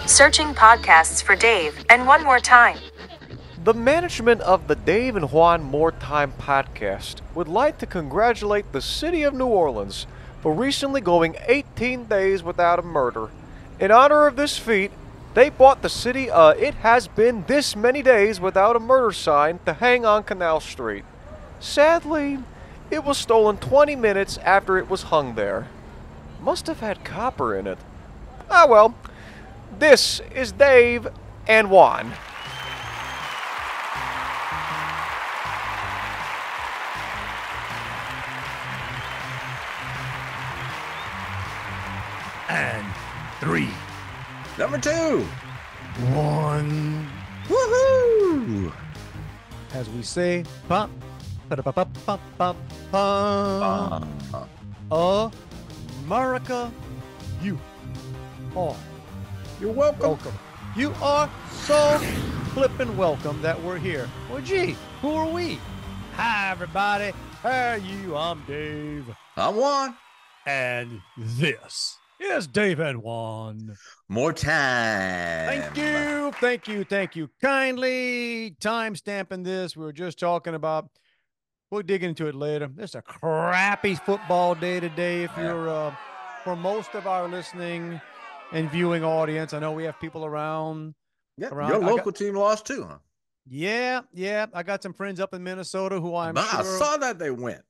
Searching podcasts for Dave, and one more time. The management of the Dave and Juan More Time podcast would like to congratulate the city of New Orleans for recently going 18 days without a murder. In honor of this feat, they bought the city a "It Has Been This Many Days Without a Murder" sign to hang on Canal Street. Sadly, it was stolen 20 minutes after it was hung there. Must have had copper in it. Ah well, this is Dave and Juan. And 3, Number 2. 1. Woohoo! As we say, pop, pa-da-pa-pa-pa-pa-pa. America, you are You're welcome. welcome. You are so flippin' welcome that we're here. Well, gee, who are we? Hi, everybody. How are you? I'm Dave. I'm Juan. And this is Dave and Juan. More time. Thank you. Kindly time stamping this. We were just talking about, we'll dig into it later. It's a crappy football day today. If you're, for most of our listening and viewing audience, I know we have people around. Yeah, your local team lost too, huh? Yeah. I got some friends up in Minnesota who I'm sure. I saw that they went.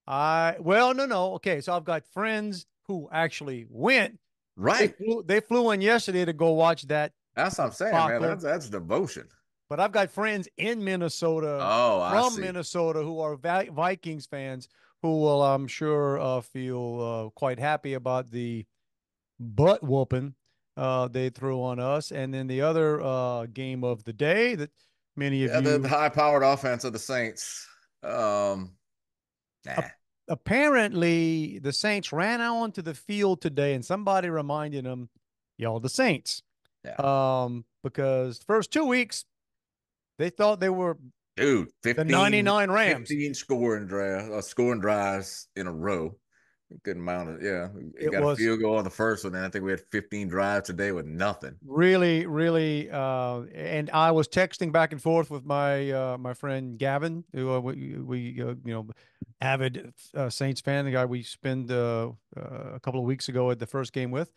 No. Okay, so I've got friends who actually went. Right. They flew in yesterday to go watch that. That's what I'm saying, man. That's devotion. But I've got friends in Minnesota from Minnesota who are Vikings fans who will, I'm sure, feel quite happy about the butt whooping they threw on us. And then the other game of the day that many of you. The high-powered offense of the Saints. Apparently, the Saints ran out onto the field today, and somebody reminded them, y'all, the Saints. Yeah. Because first 2 weeks, they thought they were 15, the 99 Rams. 15 scoring drives in a row. Couldn't mount it. Yeah. It got a field goal on the first one, and I think we had 15 drives today with nothing. Really, and I was texting back and forth with my my friend Gavin, who we avid Saints fan, the guy we spent a couple of weeks ago at the first game with,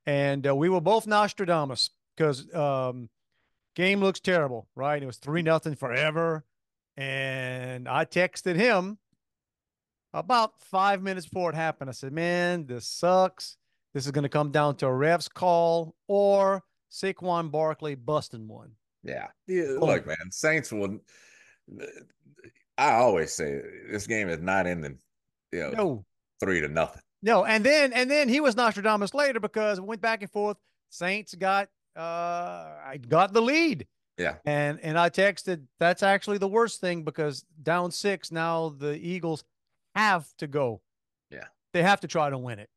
and we were both Nostradamus because game looks terrible, right? It was 3-0 forever, and I texted him about 5 minutes before it happened. I said, man, this sucks. This is going to come down to a ref's call or Saquon Barkley busting one. Yeah. Look, man, Saints will. I always say this game is not ending, 3-0. No, and then he was Nostradamus later because it went back and forth. Saints got the lead. Yeah. And I texted, that's actually the worst thing because down 6 now the Eagles have to go. Yeah. They have to try to win it.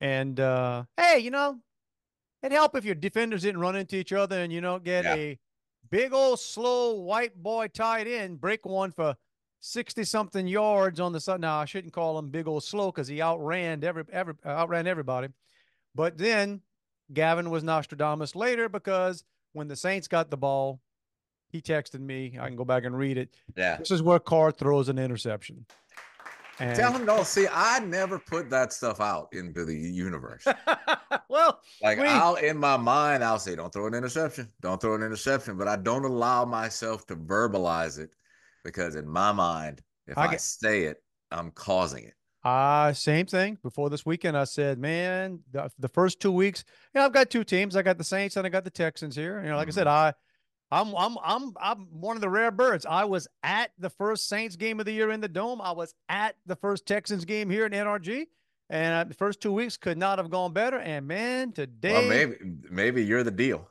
And hey, it'd help if your defenders didn't run into each other and you don't get a big old slow white boy tight end break one for 60-something yards on the side. Now I shouldn't call him big old slow because he outran everybody. But then Gavin was Nostradamus later because when the Saints got the ball, he texted me. I can go back and read it. Yeah. This is where Carr throws an interception. And tell him, no, see, I never put that stuff out into the universe. Well, in my mind, I'll say, don't throw an interception. But I don't allow myself to verbalize it because in my mind, if I say it, I'm causing it. Same thing. Before this weekend, I said, man, the first 2 weeks, I've got two teams. I got the Saints and I got the Texans here. Like I said, I'm one of the rare birds. I was at the first Saints game of the year in the Dome. I was at the first Texans game here in NRG. And the first 2 weeks could not have gone better. And man, today, well, maybe you're the deal.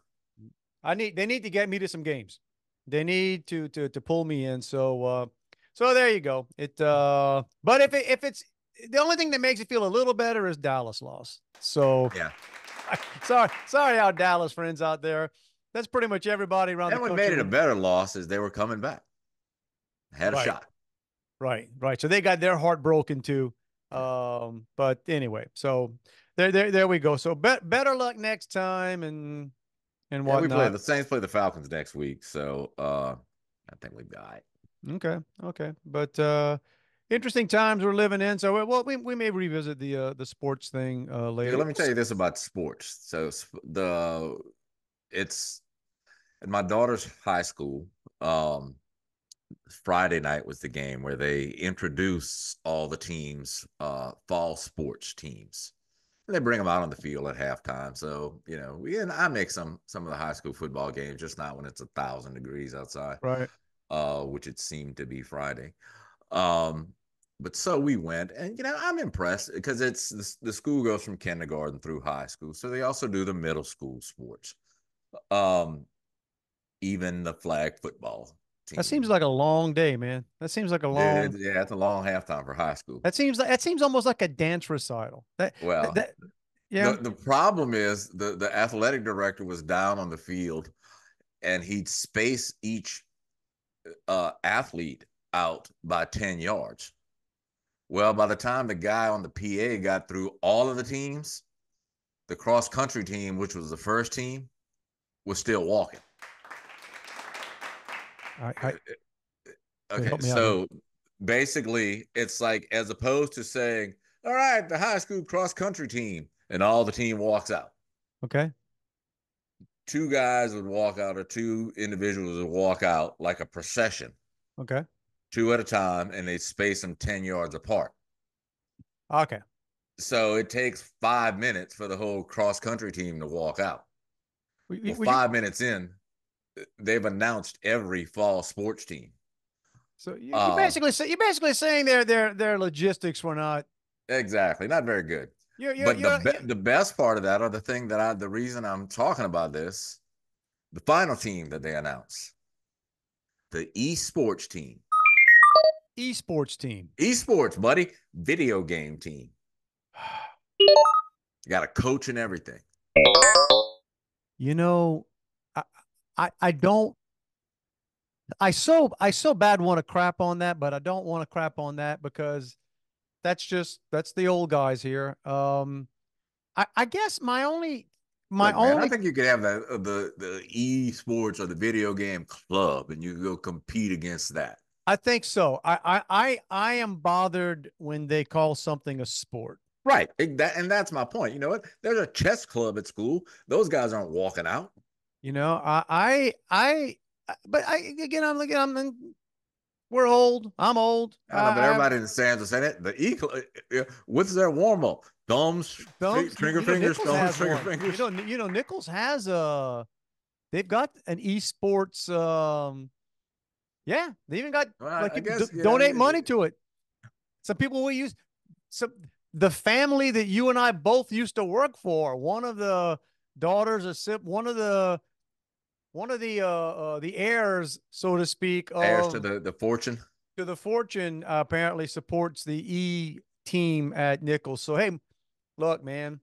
They need to get me to some games. They need to pull me in. So there you go. But if it's the only thing that makes it feel a little better is Dallas lost. So yeah, sorry, our Dallas friends out there. That's pretty much everybody around the country. And what made it a better loss is they were coming back. Had a shot. Right. So they got their heart broken too. But anyway, so there we go. So better luck next time, and and Yeah, whatnot. the Saints play the Falcons next week, so I think we'll be all right. Okay. But interesting times we're living in. So we may revisit the sports thing Yeah, later. let me tell you this about sports. So it's at my daughter's high school. Friday night was the game where they introduce all the teams, fall sports teams. And they bring them out on the field at halftime. So, and I make some of the high school football games, just not when it's 1,000 degrees outside, Right. which it seemed to be Friday. Um, but so we went, and I'm impressed because the school goes from kindergarten through high school, so they also do the middle school sports, um, even the flag football That team. seems like a long day, man. That seems like a Dude, long. yeah, it's a long halftime for high school. That seems almost like a dance recital. Well, Yeah. the problem is the athletic director was down on the field, and he'd space each athlete out by 10 yards. Well, by the time the guy on the PA got through all of the teams, the cross country team, which was the first team, was still walking. Okay, so basically, it's like, as opposed to saying, all right, the high school cross country team, and all the team walks out. Okay. Two guys would walk out, or two individuals would walk out like a procession. Okay. Two at a time, and they space them 10 yards apart. Okay. So it takes 5 minutes for the whole cross country team to walk out. Well, 5 minutes in, they've announced every fall sports team. So you're basically saying their logistics were not exactly not very good. But the best part of that, or the reason I'm talking about this, the final team that they announced, the esports team. Esports, buddy, video game team. You got a coach and everything. I don't. I so bad want to crap on that, but I don't want to crap on that because that's the old guys here. I guess I think you could have the esports or the video game club, and you go compete against that. I think so. I am bothered when they call something a sport. Right. And that's my point. You know what? There's a chess club at school. Those guys aren't walking out. We're old. I'm old. I know, but everybody in the stands are saying it. What's their warm up? Thumbs, trigger fingers, thumbs, trigger fingers. Nichols has they've got an esports. Yeah, they even got donate money to it. Some people will use the family that you and I both used to work for. One of the daughters, one of the heirs, so to speak, heirs to the fortune. To the fortune, apparently supports the E team at Nichols. So hey, look, man,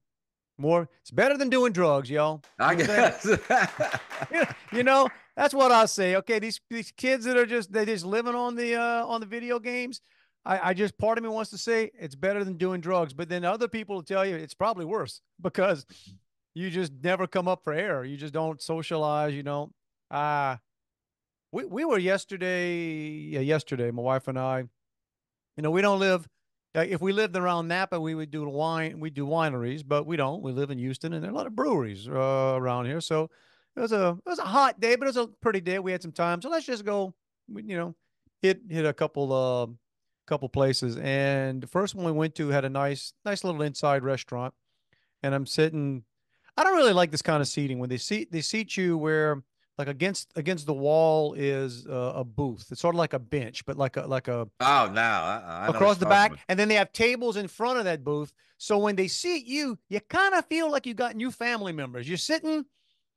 it's better than doing drugs, y'all. I guess. That's what I say. Okay, these kids that are just living on the video games. I just, part of me wants to say it's better than doing drugs, but then other people will tell you it's probably worse because you just never come up for air. You just don't socialize. We were yesterday, my wife and I. We don't live. If we lived around Napa, we would do wineries, but we don't. We live in Houston, and there are a lot of breweries around here. So it was a hot day, but it was a pretty day. We had some time, so let's just go. Hit a couple places, and the first one we went to had a nice little inside restaurant, and I'm sitting. I don't really like this kind of seating when they seat you where like against the wall is a booth. It's sort of like a bench, but like a oh, now I across the back, and then they have tables in front of that booth. So when they seat you, you kind of feel like you got new family members. You're sitting,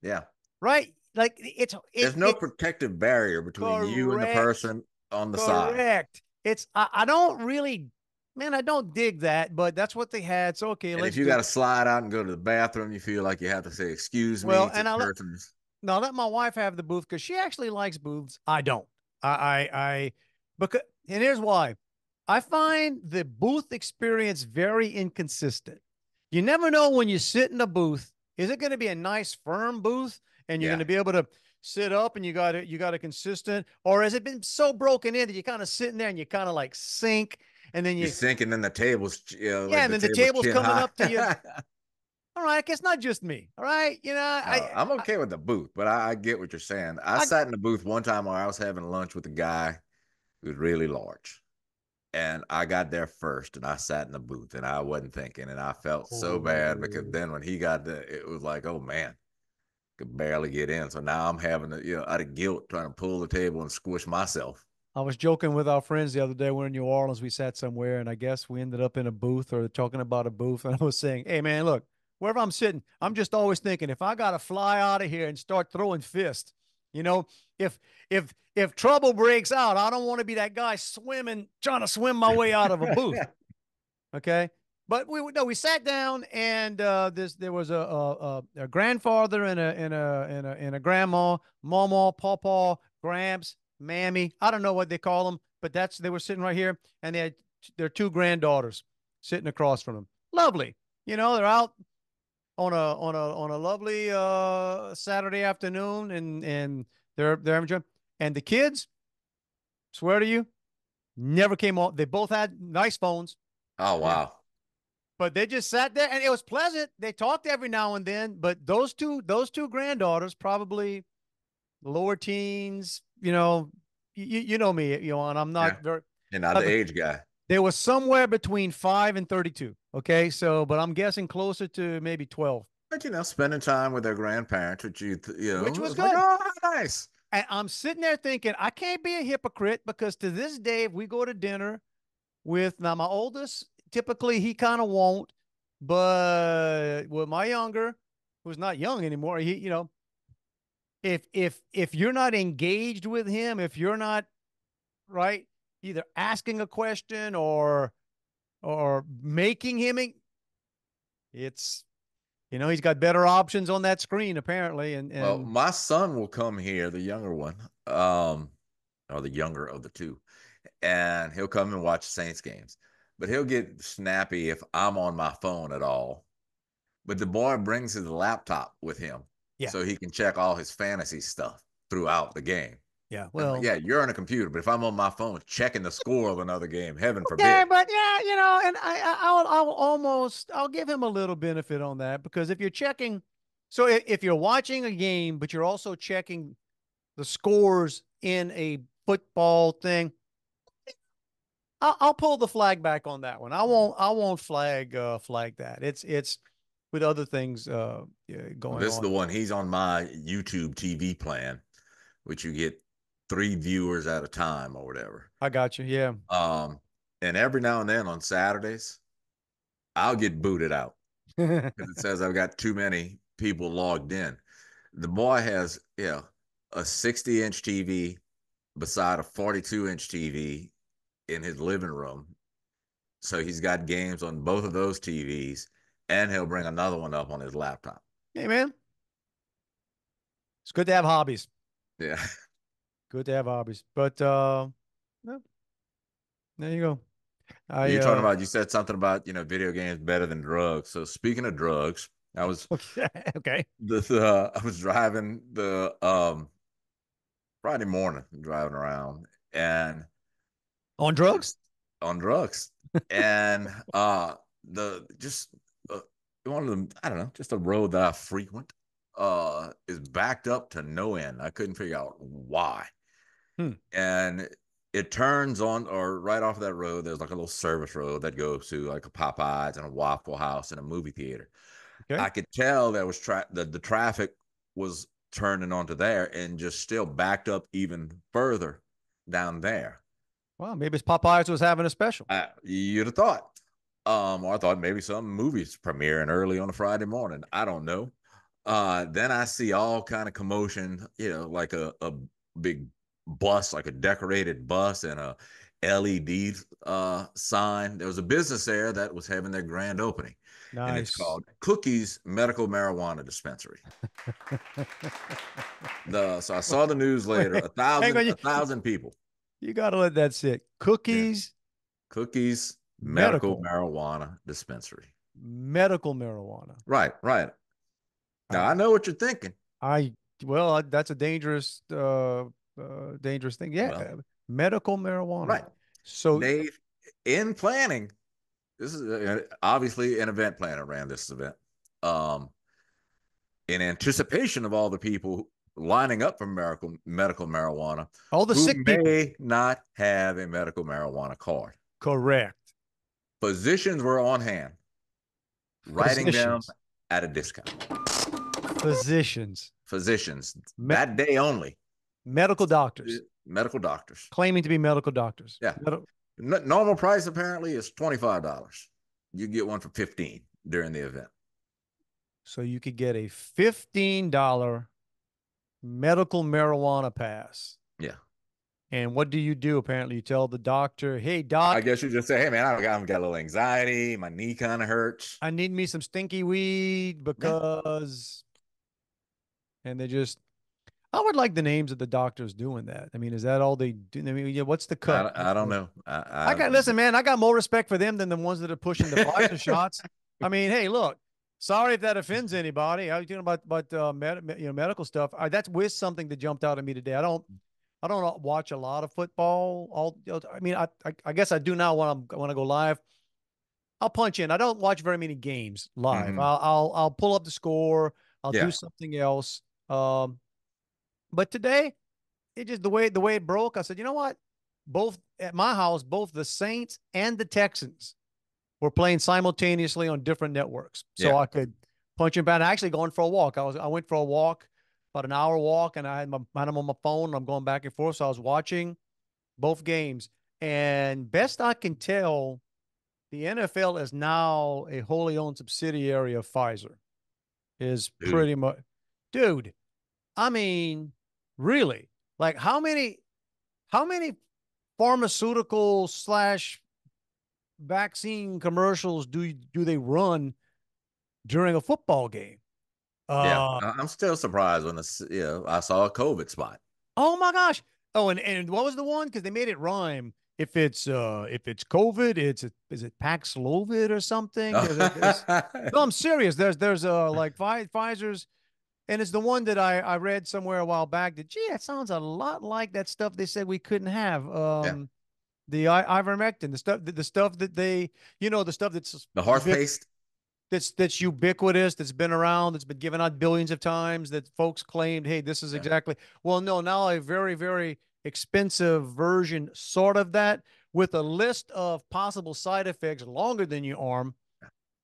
yeah, right. Like there's no protective barrier between you and the person on the side. Correct. I don't really, man, I don't dig that, but that's what they had. So okay, and if you got to slide out and go to the bathroom, you feel like you have to say excuse me. And I'll let my wife have the booth because she actually likes booths. I don't. Because, and here's why. I find the booth experience very inconsistent. You never know when you sit in a booth Is it going to be a nice firm booth and you're going Yeah. to be able to sit up and you got a consistent, or has it been so broken in that you're kind of sitting there and you kind of like sink and then You're you, sinking in the tables, yeah, like and the then the table's table's chin coming high. up to you. All right, it's not just me. All right, No, I'm okay with the booth, but I get what you're saying. I I sat in the booth one time where I was having lunch with a guy who was really large. And I got there first and I sat in the booth and I wasn't thinking. And I felt so bad because oh, then when he got there, it was like, oh man, could barely get in. So now I'm having to, out of guilt, trying to pull the table and squish myself. I was joking with our friends the other day. We're in New Orleans. We sat somewhere, and I guess we ended up in a booth or talking about a booth. And I was saying, "Hey, man, look, wherever I'm sitting, I'm just always thinking if I got to fly out of here and start throwing fists, you know, if trouble breaks out, I don't want to be that guy swimming, trying to swim my way out of a booth." Okay. But we sat down and there was a grandfather and a grandma, mama, pawpaw, gramps, mammy. I don't know what they call them, but they were sitting right here and they had their two granddaughters sitting across from them. Lovely. They're out on a lovely Saturday afternoon and they're enjoying. And the kids, swear to you, never came off. They both had nice phones. Oh, Yeah. wow. But they just sat there and it was pleasant. They talked every now and then, but those two granddaughters, probably lower teens, you know me, and I'm Yeah. not very, And not the age guy. they were somewhere between 5 and 32. Okay. So, but I'm guessing closer to maybe 12, But, spending time with their grandparents, which which was it's like, good. oh, how nice. And I'm sitting there thinking, I can't be a hypocrite because to this day, if we go to dinner with now my oldest, typically he kind of won't, but with my younger, who's not young anymore, he, if you're not engaged with him, if you're not right, either asking a question or making him, it's he's got better options on that screen apparently, Well, and my son will come here, the younger one, or the younger of the two, and he'll come and watch Saints games. But he'll get snappy if I'm on my phone at all. But the boy brings his laptop with him yeah, so he can check all his fantasy stuff throughout the game. yeah, I'm like, well, yeah, you're on a computer, but if I'm on my phone checking the score of another game, heaven yeah, forbid. but yeah, and I'll give him a little benefit on that because if you're checking, so if you're watching a game, but you're also checking the scores in a football thing, I'll pull the flag back on that one. I won't flag that. It's with other things yeah, Well, going this is on. the one. He's on my YouTube TV plan, which you get 3 viewers at a time or whatever. I got you. Yeah. Um, and every now and then on Saturdays, I'll get booted out because it says I've got too many people logged in. The boy has, a 60-inch TV beside a 42-inch TV in his living room. So he's got games on both of those TVs, and he'll bring another one up on his laptop. Hey man, it's good to have hobbies. Yeah. Good to have hobbies. But no, there you go. I You're talking about, you said something about, video games better than drugs. So speaking of drugs, I was okay. Okay. I was driving the Friday morning, driving around and On drugs? just on drugs. And the just one of them, I don't know, just a road that I frequent is backed up to no end. I couldn't figure out why. Hmm. And it turns on, or right off of that road, there's like a little service road that goes to like a Popeyes and a Waffle House and a movie theater. Okay. I could tell there was the traffic was turning onto there and just still backed up even further down there. Well, maybe it's Popeyes was having a special. You'd have thought. Or I thought maybe some movies premiering early on a Friday morning. I don't know. Then I see all kind of commotion, like a big bus, like a decorated bus and a LED sign. There was a business there that was having their grand opening, and it's Nice. called Cookies Medical Marijuana Dispensary. So I saw the news later. Wait, A hang thousand, on. a thousand people. You got to let that sit. Yeah. Cookies, Cookies Medical medical, Marijuana Dispensary. medical marijuana. Right, right. Now I know what you're thinking. Well, that's a dangerous dangerous thing. Yeah, Well, medical marijuana. right. So Dave, in planning, this is obviously an event planner ran this event. Um, in anticipation of all the people lining up for medical marijuana all the who sick people. may not have a medical marijuana card. Correct. Physicians were on hand, writing them Physicians. at a discount. Physicians. Physicians, that day only. Medical doctors. Medical doctors. Claiming to be medical doctors. Yeah. Normal price apparently is $25. You get one for $15 during the event. So you could get a $15 medical marijuana pass. Yeah. And what do you do? Apparently, you tell the doctor, "Hey, doc." I guess you just say, "Hey, man, I've got a little anxiety. My knee kind of hurts. I need me some stinky weed because," and they just. I would like the names of the doctors doing that. I mean, is that all they do? I mean, yeah, what's the cut? I don't know. Listen, man. I got more respect for them than the ones that are pushing the Pfizer shots. I mean, hey, look. Sorry if that offends anybody. I was talking about medical stuff. That's with something that jumped out at me today. I don't watch a lot of football. I mean, I guess I do now when I go live. I'll punch in. I don't watch very many games live. Mm-hmm. I'll pull up the score. I'll do something else. But today, it just the way it broke. I said, you know what? Both at my house, both the Saints and the Texans were playing simultaneously on different networks, so I could punch in back. Actually, going for a walk. I went for a walk, about an hour walk, and I had them on my phone. And I'm going back and forth, so I was watching both games. And best I can tell, the NFL is now a wholly owned subsidiary of Pfizer. Is pretty much, dude. I mean, really, like how many pharmaceutical / vaccine commercials do they run during a football game? I'm still surprised when I saw a COVID spot. Oh my gosh! Oh, and what was the one? Because they made it rhyme. If it's COVID, is it Paxlovid or something? No, I'm serious. There's like Pfizer's, and it's the one that I read somewhere a while back that it sounds a lot like that stuff they said we couldn't have. The ivermectin, the stuff that they, the stuff that's the horse paste. That's ubiquitous, that's been around, that's been given out billions of times, that folks claimed, hey, this is exactly. Well, no, now a very, very expensive version, sort of that, with a list of possible side effects longer than your arm,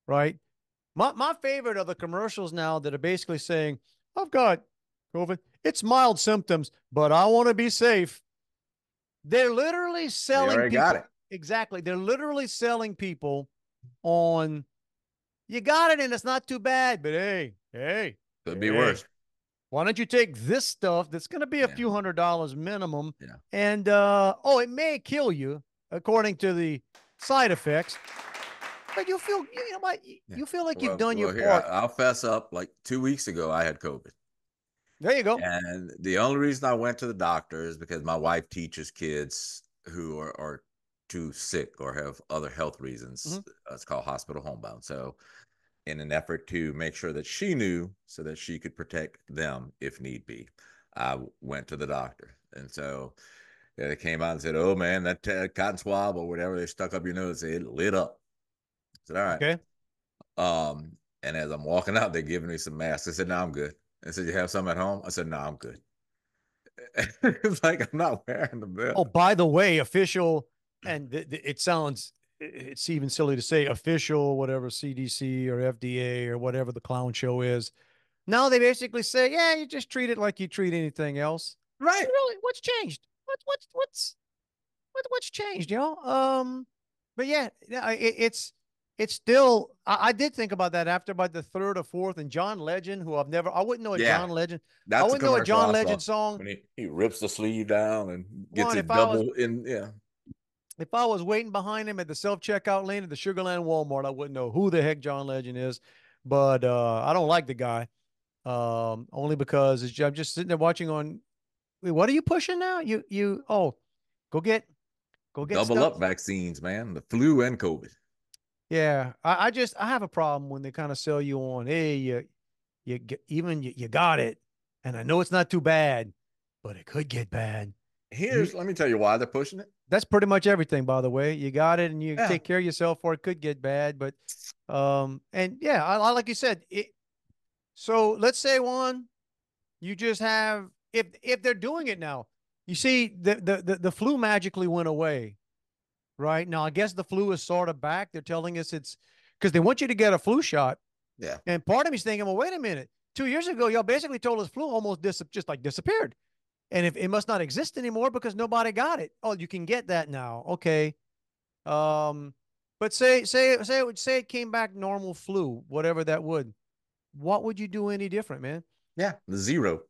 right? My favorite are the commercials now that are basically saying, I've got COVID. It's mild symptoms, but I want to be safe. They're literally selling people. Got it. Exactly. They're literally selling people on, you got it and it's not too bad, but hey. Could be worse. Why don't you take this stuff that's going to be a few $100s minimum, and it may kill you according to the side effects, but you feel, you feel like you've done your part. I'll fess up. Like 2 weeks ago, I had COVID. There you go. And the only reason I went to the doctor is because my wife teaches kids who are too sick or have other health reasons. Mm-hmm. It's called hospital homebound. So in an effort to make sure that she knew so that she could protect them if need be, I went to the doctor. And so they came out and said, oh, man, that cotton swab or whatever they stuck up your nose, it lit up. I said, all right. Okay. And as I'm walking out, they're giving me some masks. I said, no, I'm good. I said, you have some at home? I said, no, I'm good. It's like, I'm not wearing the bill. Oh, by the way, official, and it sounds, it's even silly to say official, whatever, CDC or FDA or whatever the clown show is. Now they basically say, yeah, you just treat it like you treat anything else. Right. Really? What's changed? What's changed, But yeah, it's still, I did think about that after about the third or fourth, and John Legend, who I wouldn't know a John Legend. I wouldn't know a John Legend song. When he rips the sleeve down and gets it double in, If I was waiting behind him at the self-checkout lane at the Sugarland Walmart, I wouldn't know who the heck John Legend is. But I don't like the guy, only because I'm just sitting there watching on. Wait, what are you pushing now? Go get double up vaccines, man. The flu and COVID. Yeah, I have a problem when they kind of sell you on, hey, you got it, and I know it's not too bad, but it could get bad. Let me tell you why they're pushing it. That's pretty much everything, by the way. You got it, and you Yeah. take care of yourself, or it could get bad. But, and yeah, I like you said it. So let's say Juan, you just have if they're doing it now. You see, the flu magically went away, right? Now I guess the flu is sort of back. They're telling us it's because they want you to get a flu shot. Yeah. And part of me's thinking, well, wait a minute. 2 years ago, y'all basically told us flu almost just like disappeared. And if it must not exist anymore because nobody got it. Oh, you can get that now. Okay. But say it came back normal flu, whatever that would. What would you do any different, man? Yeah. Zero.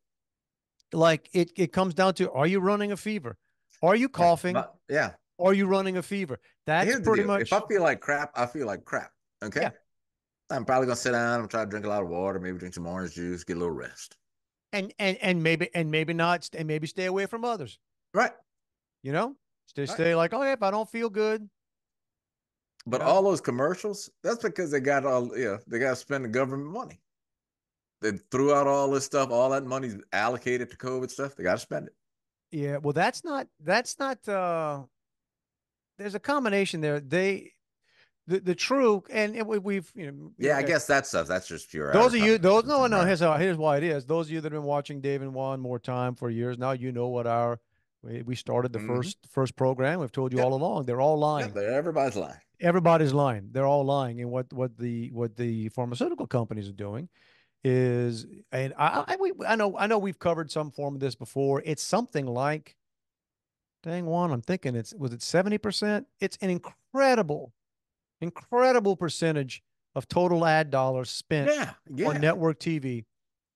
Like it comes down to, are you running a fever? Are you coughing? Yeah. Are you running a fever? That's pretty much. If I feel like crap, I feel like crap. Okay. Yeah. I'm probably gonna sit down and try to drink a lot of water, maybe drink some orange juice, get a little rest. And maybe not, and maybe stay away from others. Right. You know, stay like, oh yeah, if I don't feel good. But all those commercials, that's because they got they got to spend the government money. They threw out all this stuff, all that money's allocated to COVID stuff. They got to spend it. Yeah, well, that's not there's a combination there. The true, and we've Yeah, I guess that stuff, that's just pure those of you those no right. here's why it is. Those of you that have been watching Dave and Juan more time for years now, you know what we started the first program. We've told you all along. They're all lying. Everybody's lying. Everybody's lying. They're all lying. And what the pharmaceutical companies are doing is, and I know we've covered some form of this before. It's something like, dang Juan, I'm thinking was it 70%? It's an incredible percentage of total ad dollars spent on network TV.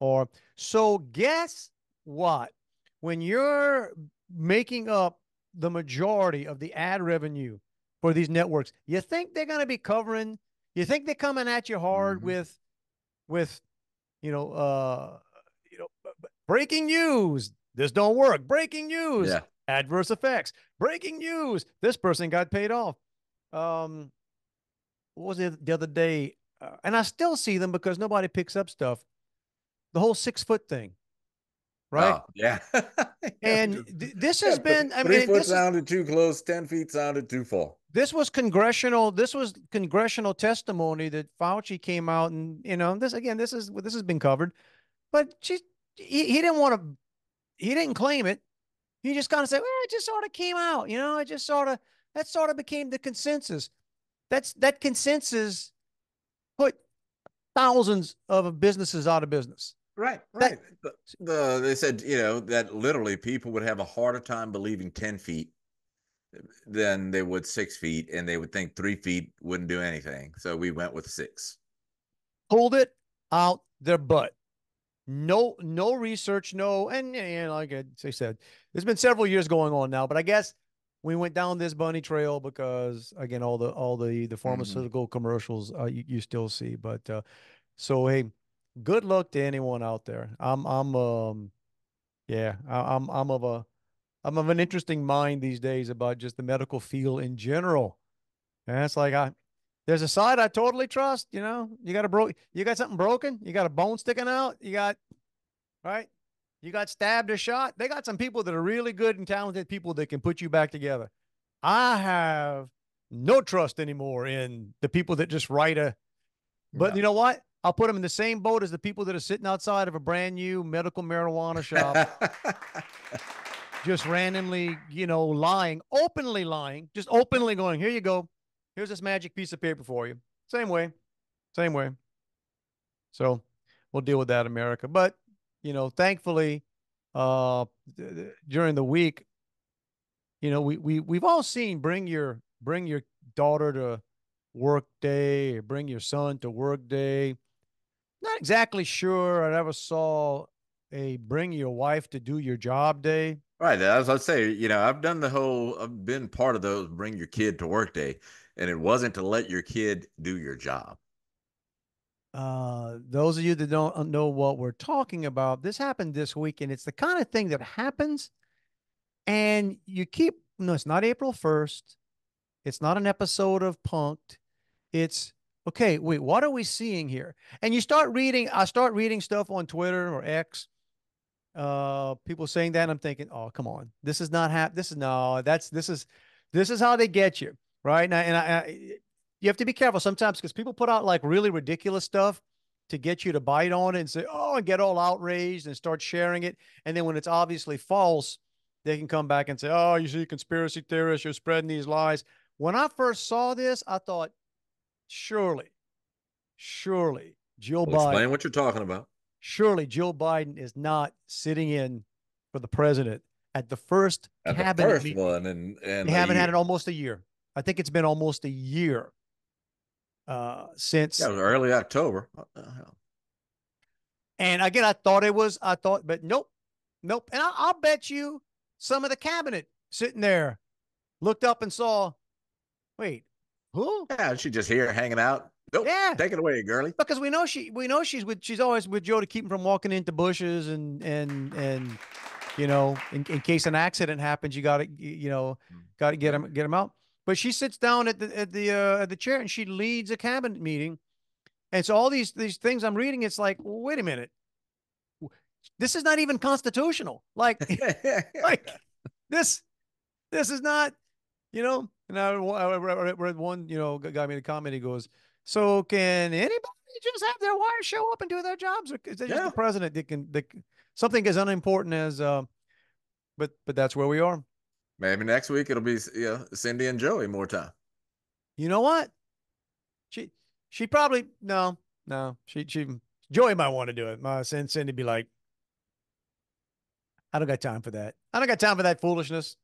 Or so guess what? When you're making up the majority of the ad revenue for these networks, you think they're going to be covering, you think they're coming at you hard with you know breaking news, this don't work, breaking news, adverse effects, breaking news, this person got paid off. What was it the other day? And I still see them because nobody picks up stuff. The whole 6 foot thing, right? Oh, yeah. And this has been, I mean, 3 foot sounded too close, 10 feet sounded too far. This was congressional testimony that Fauci came out and, this has been covered, but he didn't claim it. He just kind of said, well, it just sort of came out, that sort of became the consensus. That consensus put thousands of businesses out of business. Right. They said, that literally people would have a harder time believing 10 feet than they would 6 feet, and they would think 3 feet wouldn't do anything. So we went with 6. Pulled it out their butt. No research, and like I said, there's been several years going on now, but I guess we went down this bunny trail because, again, all the pharmaceutical commercials you still see. But so hey, good luck to anyone out there. I'm of an interesting mind these days about just the medical field in general. And it's like there's a side I totally trust. You got something broken, you got a bone sticking out, you got stabbed or shot. They got some people that are really good and talented people that can put you back together. I have no trust anymore in the people that just but you know what? I'll put them in the same boat as the people that are sitting outside of a brand new medical marijuana shop. Just randomly, openly lying, just openly going, here you go. Here's this magic piece of paper for you. Same way. So we'll deal with that, America. But, thankfully, during the week, we've all seen bring your daughter to work day, or bring your son to work day. Not exactly sure I ever saw a bring your wife to do your job day. Right. As I say, I've been part of those bring your kid to work day, and it wasn't to let your kid do your job. Those of you that don't know what we're talking about, this happened this week, and it's the kind of thing that happens, and no, it's not April 1st. It's not an episode of Punk'd. It's okay, wait, what are we seeing here? And you start reading, I start reading stuff on Twitter or X, people saying that, and I'm thinking, oh, come on, this is not this is no, this is how they get you, right? You have to be careful sometimes because people put out like really ridiculous stuff to get you to bite on it and say, oh, and get all outraged and start sharing it. And then when it's obviously false, they can come back and say, oh, you see, conspiracy theorists, you're spreading these lies. When I first saw this, I thought, surely, surely Joe Well, Biden, explain what you're talking about. surely Joe Biden is not sitting in for the president at the first At the cabinet first meeting. one in They a haven't had it year. almost a year. I think it's been almost a year Yeah, since. it was early October. And again, I thought, but nope, nope. And I'll bet you some of the cabinet sitting there looked up and saw, wait, who? Yeah, she just here hanging out. Nope, Yeah, take it away, girly. because we know she's always with Joe to keep him from walking into bushes and in case an accident happens, you got to got to get him out. But she sits down at the chair and she leads a cabinet meeting, and so all these things I'm reading, it's like, wait a minute, this is not even constitutional. Like like this this is not And I read one guy made a comment. He goes, so can anybody just have their wives show up and do their jobs, or is it just the Yeah, president that something as unimportant as but that's where we are. maybe next week it'll be Cindy and Joey more time. You know what? She she probably no she Joey might want to do it. My Cindy be like, I don't got time for that. I don't got time for that foolishness.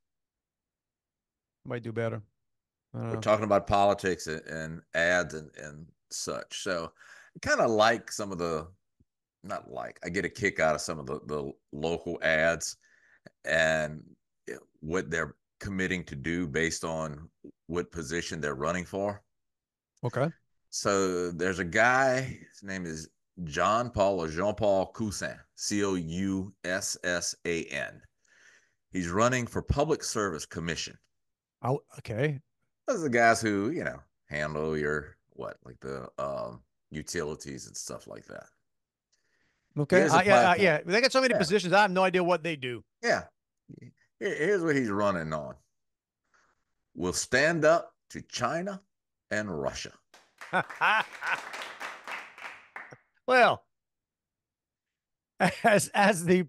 Might do better. I don't We're know. talking about politics and ads and such. So I kind of like some of the not like I get a kick out of some of the local ads and what they're committing to do based on what position they're running for. Okay. So there's a guy, his name is John Paul or Jean Paul Coussin, Coussan. He's running for Public Service Commission. Oh, okay. Those are the guys who, handle your like the utilities and stuff like that. Okay. Here's a platform. Yeah. They got so many Yeah. positions. I have no idea what they do. Yeah. Here's what he's running on. We'll stand up to China and Russia. Well, as the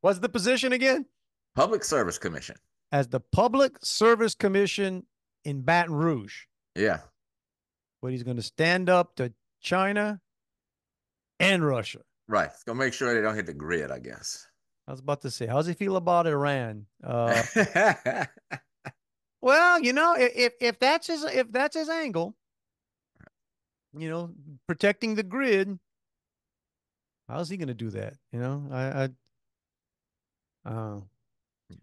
what's the position again? Public Service Commission. As the Public Service Commission in Baton Rouge. Yeah. But he's going to stand up to China and Russia. Right. It's going to make sure they don't hit the grid, I guess. I was about to say, how's he feel about Iran? Well, if that's his angle, protecting the grid, how's he going to do that?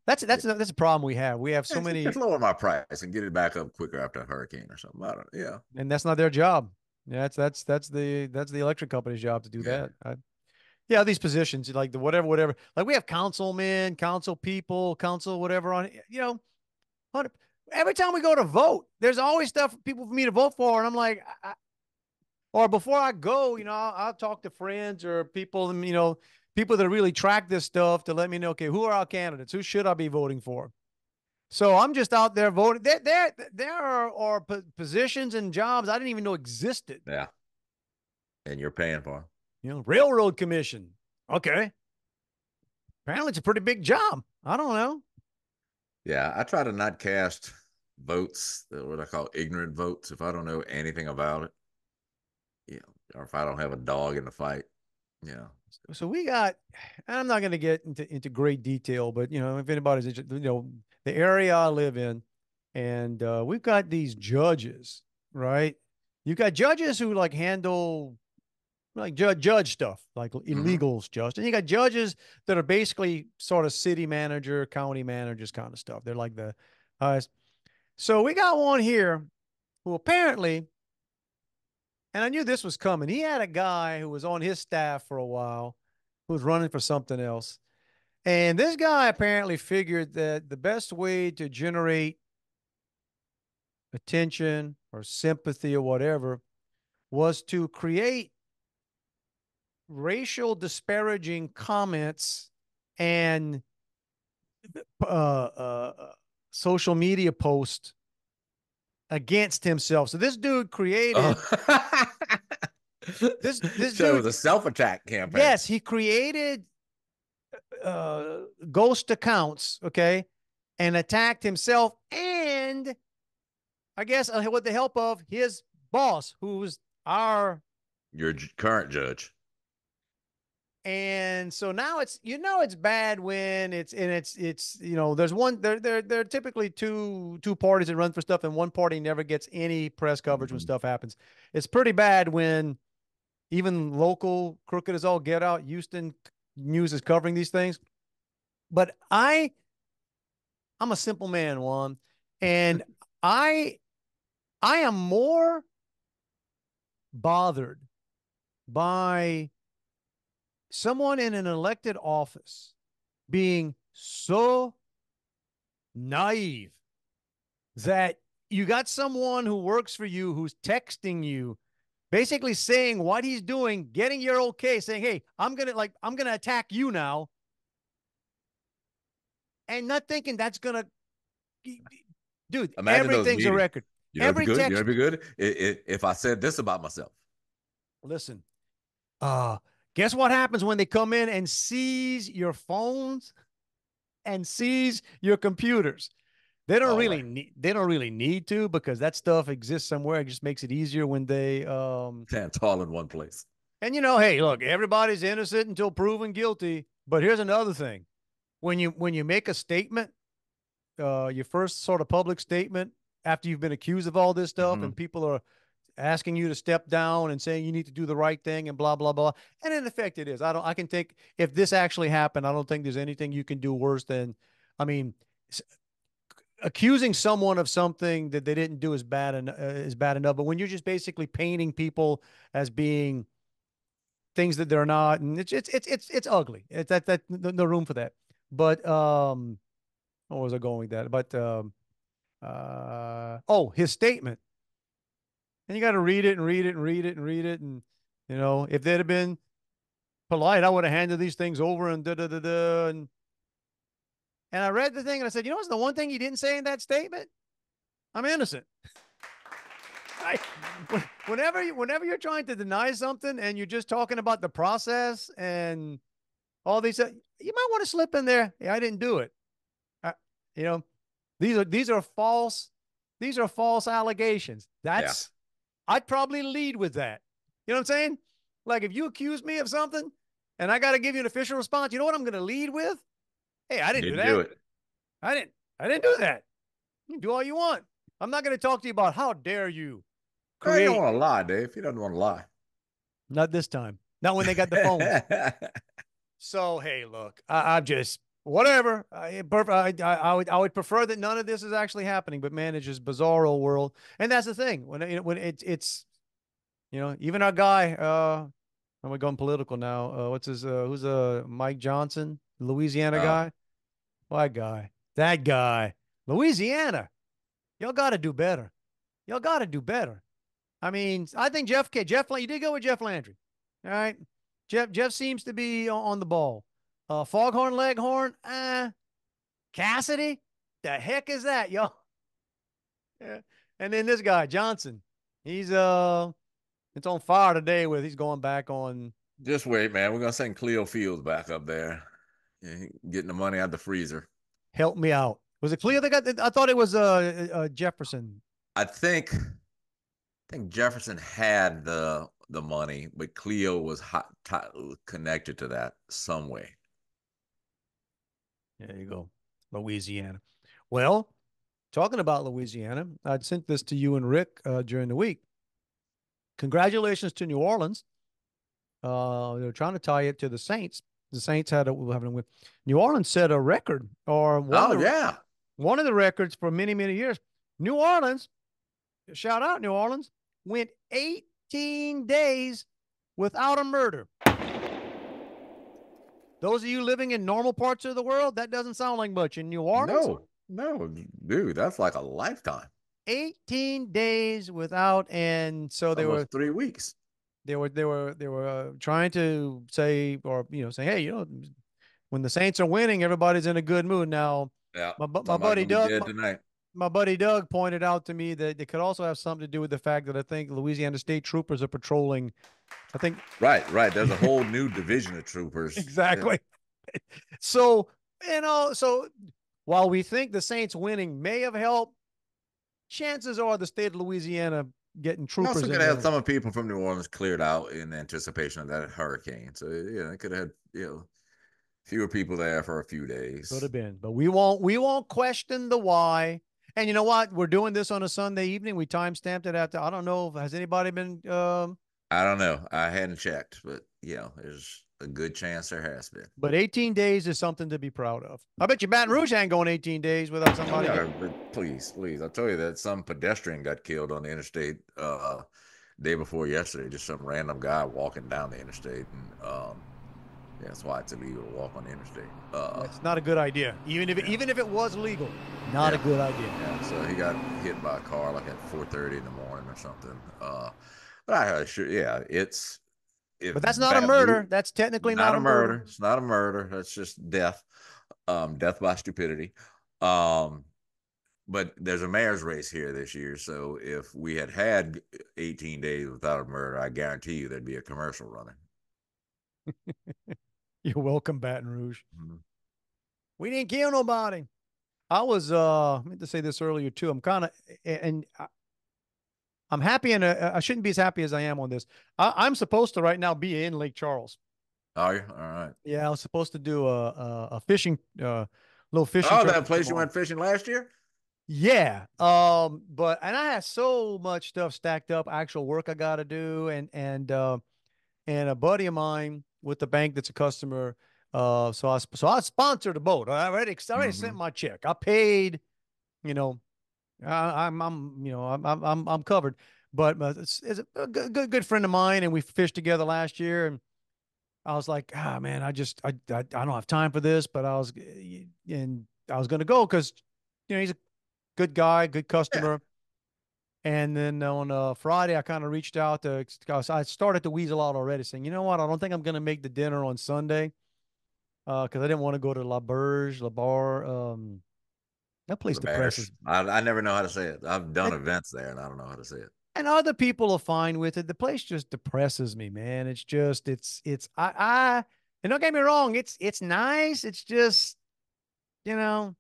That's a problem we have. We have so many. Just lower my price and get it back up quicker after a hurricane or something. I don't know. Yeah. And that's not their job. Yeah, that's the electric company's job to do that. Yeah, these positions like the whatever. Like we have councilmen, council people, council whatever on. Every time we go to vote, there's always stuff for people for me to vote for, and I'm like, or before I go, I'll talk to friends or people, people that really track this stuff to let me know, okay, who are our candidates? Who should I be voting for? So I'm just out there voting. There are positions and jobs I didn't even know existed. Yeah. And you're paying for them. Railroad commission. Okay. Apparently it's a pretty big job. I don't know. Yeah. I try to not cast votes, what I call ignorant votes, if I don't know anything about it. Or if I don't have a dog in the fight. Yeah. So we got, and I'm not going to get into great detail, but if anybody's interested, the area I live in, and we've got these judges, right? You've got judges who like handle like judge stuff, like illegals, just, and you got judges that are basically sort of city manager, county managers kind of stuff. They're like the, so we got one here who apparently, and I knew this was coming. He had a guy who was on his staff for a while who was running for something else. And this guy apparently figured that the best way to generate attention or sympathy or whatever was to create racial disparaging comments and uh, social media posts against himself. So this dude created this So it dude. was a self-attack campaign. Yes, he created ghost accounts, okay, and attacked himself and I guess with the help of his boss, who's your current judge. And so now it's bad when it's there's one there are typically two parties that run for stuff and one party never gets any press coverage when stuff happens. It's pretty bad when even local crooked as all get out. Houston news is covering these things, but I'm a simple man, Juan, and I am more bothered by someone in an elected office being so naive that you got someone who works for you who's texting you basically saying what he's doing, getting your okay, saying, hey, I'm gonna attack you now, and not thinking that's gonna, dude, imagine everything's a record. Every text, you know, it'd be good if I said this about myself. Listen, guess what happens when they come in and seize your phones and seize your computers? They don't really need to, because that stuff exists somewhere. It just makes it easier when they it's all in one place. And hey, look, everybody's innocent until proven guilty. But here's another thing. When you make a statement, your first sort of public statement after you've been accused of all this stuff, and people are asking you to step down and saying you need to do the right thing and blah, blah, blah. And in effect, it is. I can take, if this actually happened, I don't think there's anything you can do worse than, accusing someone of something that they didn't do is bad enough. But when you're just basically painting people as being things that they're not, and it's ugly. It's that no room for that. But where was I going with that? But his statement. And you got to read it and read it and read it and read it. And if they'd have been polite, I would have handed these things over and da. And I read the thing and I said, what's the one thing he didn't say in that statement? I'm innocent. Whenever you're trying to deny something and you're just talking about the process and all these, you might want to slip in there. Yeah, I didn't do it. These are false allegations. I'd probably lead with that. You know what I'm saying? Like if you accuse me of something and I got to give you an official response, you know what I'm going to lead with? Hey, I didn't do that. Do it. I didn't do that. You can do all you want. I'm not going to talk to you about how dare you create. You don't want to lie, Dave. You don't want to lie. Not this time. Not when they got the phones. So, hey, look, I'm just whatever. I would prefer that none of this is actually happening, but man, it's just bizarre old world. And that's the thing. When it's even our guy, I'm going political now. What's his who's Mike Johnson, Louisiana guy? What guy? That guy. Louisiana. Y'all got to do better. Y'all got to do better. I think Jeff, you did go with Jeff Landry. All right. Jeff seems to be on the ball. Foghorn Leghorn, Cassidy, the heck is that, y'all? Yeah. And then this guy, Johnson, he's it's on fire today he's going back on. Just wait, man. We're gonna send Cleo Fields back up there. Yeah, getting the money out the freezer. Help me out. Was it Cleo that got? I thought it was Jefferson. I think Jefferson had the money, but Cleo was connected to that some way. There you go, Louisiana. Well, talking about Louisiana, I'd sent this to you and Rick during the week. Congratulations to New Orleans. They're trying to tie it to the Saints. The Saints had New Orleans set a record, or one of the records for many, many years. New Orleans, shout out New Orleans, went 18 days without a murder. Those of you living in normal parts of the world, that doesn't sound like much. In New Orleans? No, dude, that's like a lifetime. 18 days without, and so they Almost were 3 weeks. trying to say, or say, hey, when the Saints are winning, everybody's in a good mood. Now, Yeah. my Somebody's buddy gonna be Doug, dead tonight. my buddy Doug pointed out to me that it could also have something to do with the fact that I think Louisiana State troopers are patrolling. I think Right. There's a whole new division of troopers. Yeah. exactly. So, so while we think the Saints winning may have helped, chances are the state of Louisiana getting You also troopers could in have had there. some of the people from New Orleans cleared out in anticipation of that hurricane. So it could have had fewer people there for a few Could days. have been, but we won't question the why. And you know what? We're doing this on a Sunday evening. We time stamped it at has anybody been I don't know. I hadn't checked, but there's a good chance there has been. but 18 days is something to be proud of. I bet you Baton Rouge ain't going 18 days without Oh somebody yeah, getting. but please, I'll tell you that some pedestrian got killed on the interstate day before yesterday. Just some random guy walking down the interstate, and that's why it's illegal to walk on the interstate. It's not a good idea. Even if it was legal, not a good idea. Yeah, so he got hit by a car like at 4:30 in the morning or something. But I sure, yeah, it's if But that's not a Baton Rouge, murder. That's technically not not a a murder. murder. It's not a murder. That's just death. Death by stupidity. Um, but there's a mayor's race here this year, so if we had 18 days without a murder, I guarantee you there'd be a commercial running. You're welcome, Baton Rouge. Mm-hmm. We didn't kill nobody. I was I meant to say this earlier too. I'm kind of and I'm happy, and I shouldn't be as happy as I am on this. I'm supposed to right now be in Lake Charles. Are you? All right. Yeah, I was supposed to do a fishing little fishing Oh, trip that place you tomorrow. went fishing last year? Yeah. But and I had so much stuff stacked up, actual work I got to do, and a buddy of mine with the bank that's a customer. So I sponsored a boat. I already sent Mm-hmm. my check. I paid. You know, I'm covered. But it's a good friend of mine, and we fished together last year, and I was like, ah, man, I don't have time for this, but I was gonna go because he's a good guy, good Yeah. customer. And then on Friday, I kind of reached out to, I started to weasel out already, saying, you know what, I don't think I'm gonna make the dinner on Sunday, because I didn't want to go to La Bar. That place The Bears. depresses me. I never know how to say it. I've done It, events there and I don't know how to say it. and other people are fine with it. The place just depresses me, man. It's just, and don't get me wrong, it's nice. It's just, you know,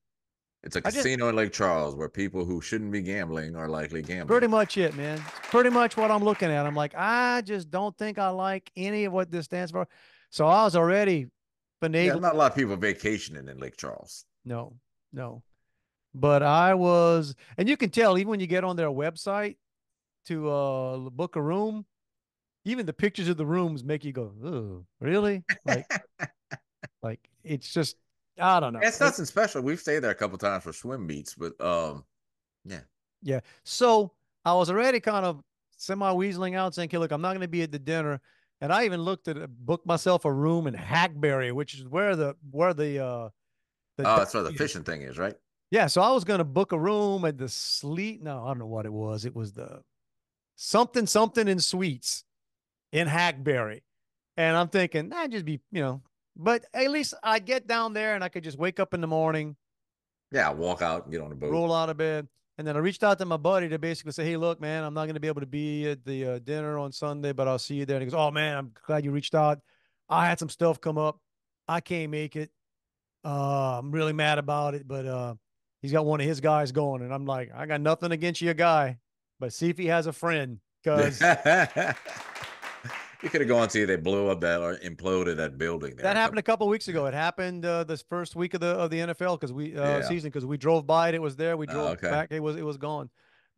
It's a I just casino in Lake Charles where people who shouldn't be gambling are likely pretty gambling. much it, man. It's pretty much what I'm looking at. I'm like, I just don't think I like any of what this stands for. So I was already Yeah, finagling. not a lot of people vacationing in Lake Charles. No, no. But I was, and you can tell even when you get on their website to book a room, even the pictures of the rooms make you go, "Oh, really?" Like it's just, I don't know. It's nothing special. We've stayed there a couple times for swim meets, but yeah. Yeah. So I was already kind of semi weaseling out, saying, "Okay, look, I'm not going to be at the dinner." And I even looked at booked myself a room in Hackberry, which is where the Oh, dock that's where the is. fishing thing is, right? Yeah. So I was going to book a room at the Sleet. No, I don't know what it was. It was the something in Suites in Hackberry. And I'm thinking, just be, but at least I'd get down there and I could just wake up in the morning, Yeah, walk out and get on the boat. roll out of bed. And then I reached out to my buddy to basically say, hey, look, man, I'm not going to be able to be at the dinner on Sunday, but I'll see you there. And he goes, oh, man, I'm glad you reached out. I had some stuff come up. I can't make it. I'm really mad about it, but he's got one of his guys going. And I'm like, I got nothing against your guy, but see if he has a friend because You could have gone and see they blew up that or imploded that building there. that happened a couple of weeks ago. It happened this first week of the NFL because Yeah. season because we drove by it. It was there. We drove Okay. back. It was gone.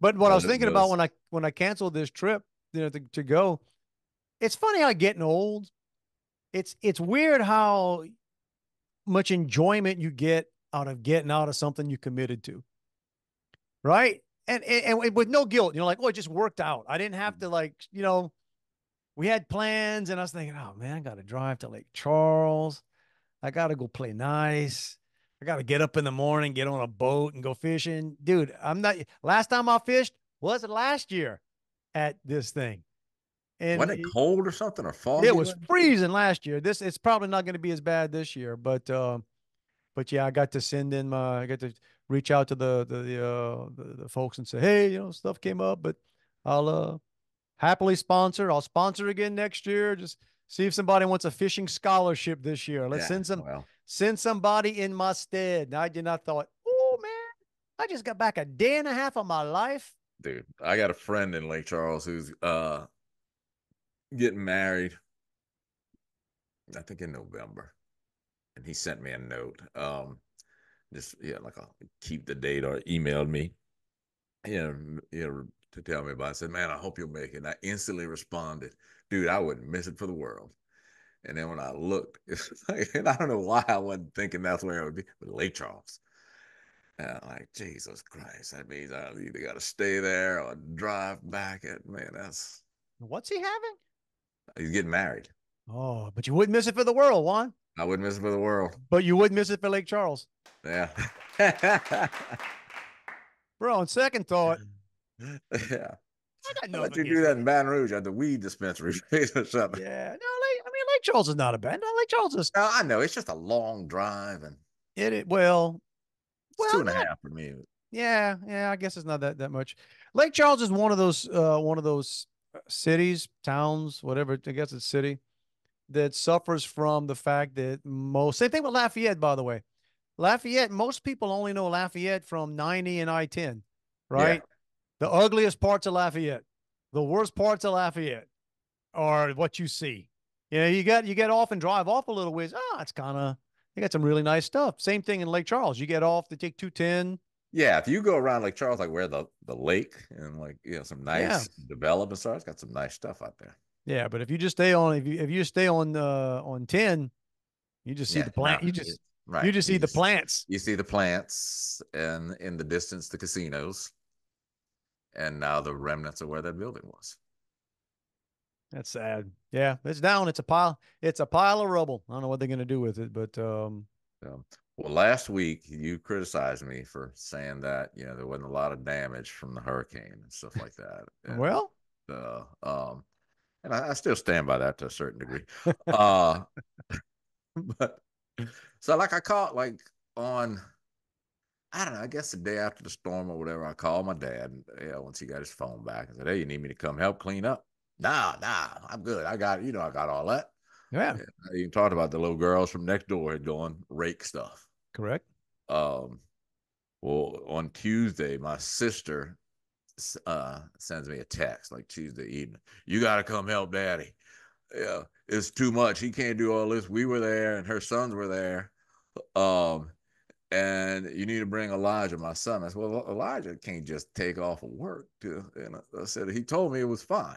But what I Was was it thinking about was when I canceled this trip, to go, it's funny how getting old. It's weird how much enjoyment you get out of getting out of something you committed to, right? And with no guilt, like, oh, it just worked out. I didn't have to we had plans, and I was thinking, oh man, I got to drive to Lake Charles. I got to go play nice. I got to get up in the morning, get on a boat and go fishing. Dude, I'm not, last time I fished was last year at this thing. And Wasn't it cold or something or it foggy? was freezing last year. It's probably not going to be as bad this year, but yeah, I got to I got to reach out to the folks and say, hey, stuff came up, but I'll happily sponsor. I'll sponsor again next year. Just see if somebody wants a fishing scholarship this year. Let's Yeah, well, send somebody in my stead. And I did not thought, oh man, I just got back a day and a half of my life. dude, I got a friend in Lake Charles who's getting married, I think in November. And he sent me a note. Just like I'll keep the date or emailed me. To tell me about it. I said, man, I hope you'll make it. And I instantly responded, dude, I wouldn't miss it for the world. And then when I looked, it's like, and I don't know why I wasn't thinking that's where it would be, but Lake Charles. And I'm like, Jesus Christ, that means I either got to stay there or drive back. Man, What's he having? he's getting married. Oh, but you wouldn't miss it for the world, Juan. I wouldn't miss it for the world. But you would miss it for Lake Charles. Yeah. Bro, on second thought, Yeah. I got How about nothing you do that in Baton Rouge at the weed dispensary or something? Yeah, no, Lake Charles is not a bad. No, Lake Charles is. No, I know it's just a long drive, and Well, it's two and a not, half for me. yeah, I guess it's not that much. Lake Charles is one of those cities, towns, whatever. I guess it's city that suffers from the fact that same thing with Lafayette, by the way. Lafayette, most people only know Lafayette from 90 and I-10, Yeah, right? The ugliest parts of Lafayette, the worst parts of Lafayette are what you see. You get off and drive off a little ways. It's kind of they got some really nice stuff. Same thing in Lake Charles. You get off to take 210. yeah. If you go around Lake Charles, like where the lake and some Yeah. nice development stuff, it's got some nice stuff out there. Yeah, but if you just stay on if you stay on 10, you just see Yeah, the plant. no, You right. just see the plants. You see the plants, and in the distance, the casinos, and now the remnants of where that building was. That's sad. Yeah, it's down. It's a pile. It's a pile of rubble. I don't know what they're gonna do with it, but Well, last week you criticized me for saying that there wasn't a lot of damage from the hurricane and stuff like that. And, well, uh, um, and I still stand by that to a certain degree. uh, but so like I caught like on I don't know, I guess the day after the storm or whatever, I called my dad. Once he got his phone back, I said, "Hey, you need me to come help clean up?" Nah, I'm good. I got all that. yeah, I even talked about the little girls from next door had gone rake stuff. correct. Um, well, on Tuesday, my sister sends me a text like Tuesday evening. You got to come help Daddy. Yeah, it's too much. He can't do all this. We were there, and her sons were there. And you need to bring Elijah, my son. I said, well, Elijah can't just take off of work. And I said, he told me it was fine.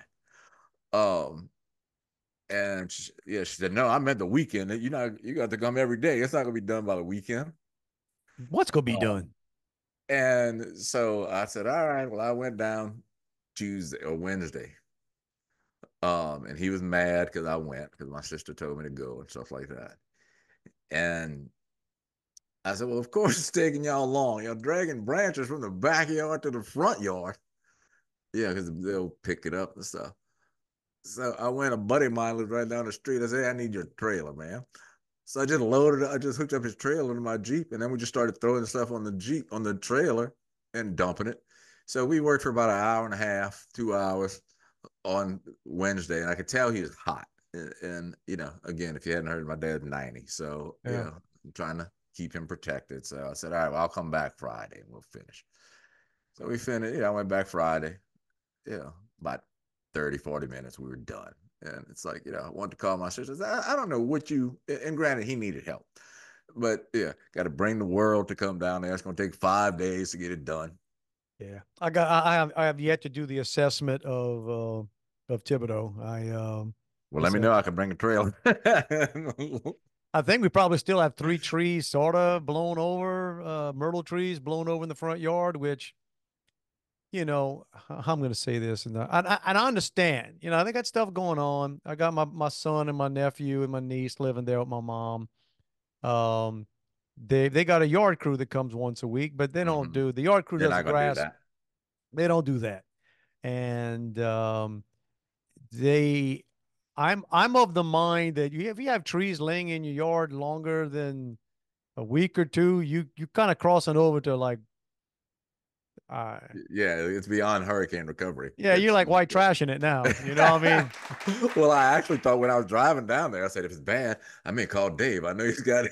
Um, and she said, no, I meant the weekend. You got to come every day. It's not gonna be done by the weekend. What's gonna be done? And so I said, all right. Well, I went down Tuesday or Wednesday. And he was mad because I went because my sister told me to go and stuff like that. And I said, well, of course it's taking y'all long. You're dragging branches from the backyard to the front yard. Yeah, because they'll pick it up and stuff. So I went, a buddy of mine lives right down the street. I said, hey, I need your trailer, man. So I just hooked up his trailer to my Jeep, and then we just started throwing stuff on the Jeep, on the trailer, and dumping it. So we worked for about an hour and a half, 2 hours on Wednesday, and I could tell he was hot. And again, if you hadn't heard, my dad's 90. So, I'm trying to keep him protected. So I said, all right, well, I'll come back Friday and we'll finish. So we finished. I went back Friday. About 30, 40 minutes, we were done. And it's like, I wanted to call my sister. I don't know what and granted, he needed help. But got to bring the world to come down there. It's going to take 5 days to get it done. Yeah, I have yet to do the assessment of Thibodeau. Well, let me know. I can bring a trailer. I think we probably still have 3 trees sort of blown over, myrtle trees blown over in the front yard, which, I'm going to say this, and I understand, they got stuff going on. I got my son and my nephew and my niece living there with my mom. they got a yard crew that comes once a week, but they don't do the yard crew They're does the not going to do grass. that. They don't do that. And they I'm of the mind that if you have trees laying in your yard longer than a week or two, you kind of crossing over to like uh Yeah, it's beyond hurricane recovery. yeah, you're like white trashing it now. You know what I mean? Well, I actually thought when I was driving down there, I said, if it's bad, I may call Dave. I know he's got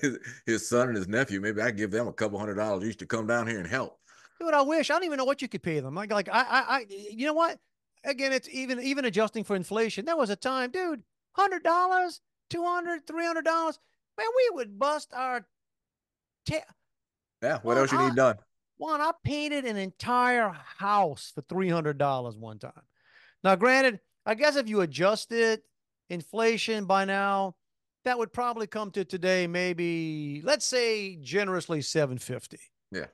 his son and his nephew. Maybe I give them a couple $100 each to come down here and help. Dude, I wish. I don't even know what you could pay them. You know what? Again, it's even adjusting for inflation. There was a time, dude, $100, $200, $300. Man, we would bust our Yeah, what Juan, else you need done? I painted an entire house for $300 one time. Now, granted, I guess if you adjusted inflation by now, that would probably come to today, maybe let's say generously 750. Yeah,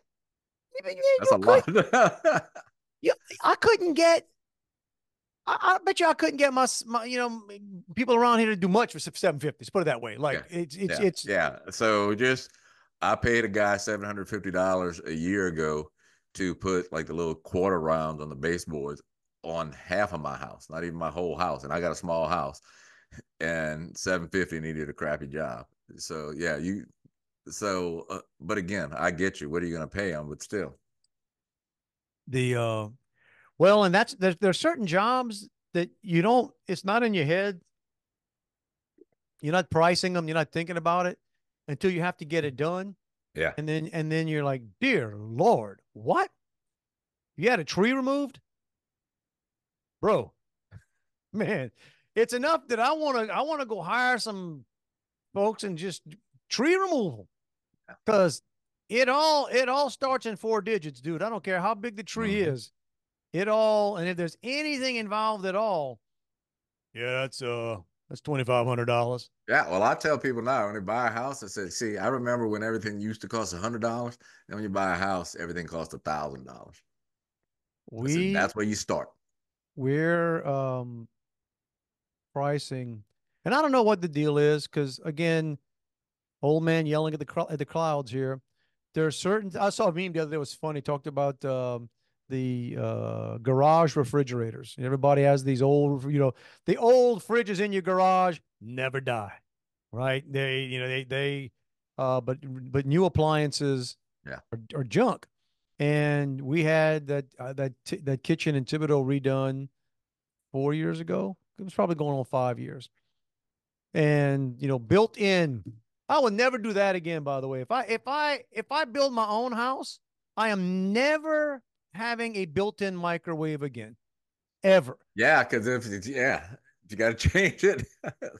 that's You a could, lot. you, I couldn't get. I bet you I couldn't get my people around here to do much for 750. Let's put it that way. Like Yeah, it's yeah. So just I paid a guy $750 a year ago to put like the little quarter rounds on the baseboards on half of my house, not even my whole house, and I got a small house, and 750 needed a crappy job. So yeah, but again, I get you. What are you going to pay them? But still, the well, and there's certain jobs that you don't. It's not in your head. You're not pricing them. You're not thinking about it until you have to get it done. yeah, And then you're like, dear Lord, what? You had a tree removed, bro? Man, it's enough that I want to go hire some folks and just tree removal because it all starts in four digits, dude. I don't care how big the tree is. And if there's anything involved at all, yeah, that's $2,500. yeah. Well, I tell people now when they buy a house, I say, see, I remember when everything used to cost $100. And when you buy a house, everything costs $1,000. I said, We that's where you start. we're pricing, and I don't know what the deal is because again, old man yelling at the clouds here. There are certain. I saw a meme the other day. It was funny. Talked about the garage refrigerators. Everybody has these old, the old fridges in your garage never die, right? But new appliances Yeah. are junk. And we had that kitchen in Thibodeau redone 4 years ago. It was probably going on 5 years. And built in. I would never do that again. By the way, if I build my own house, I am never having a built-in microwave again, ever. Yeah, because if you got to change it.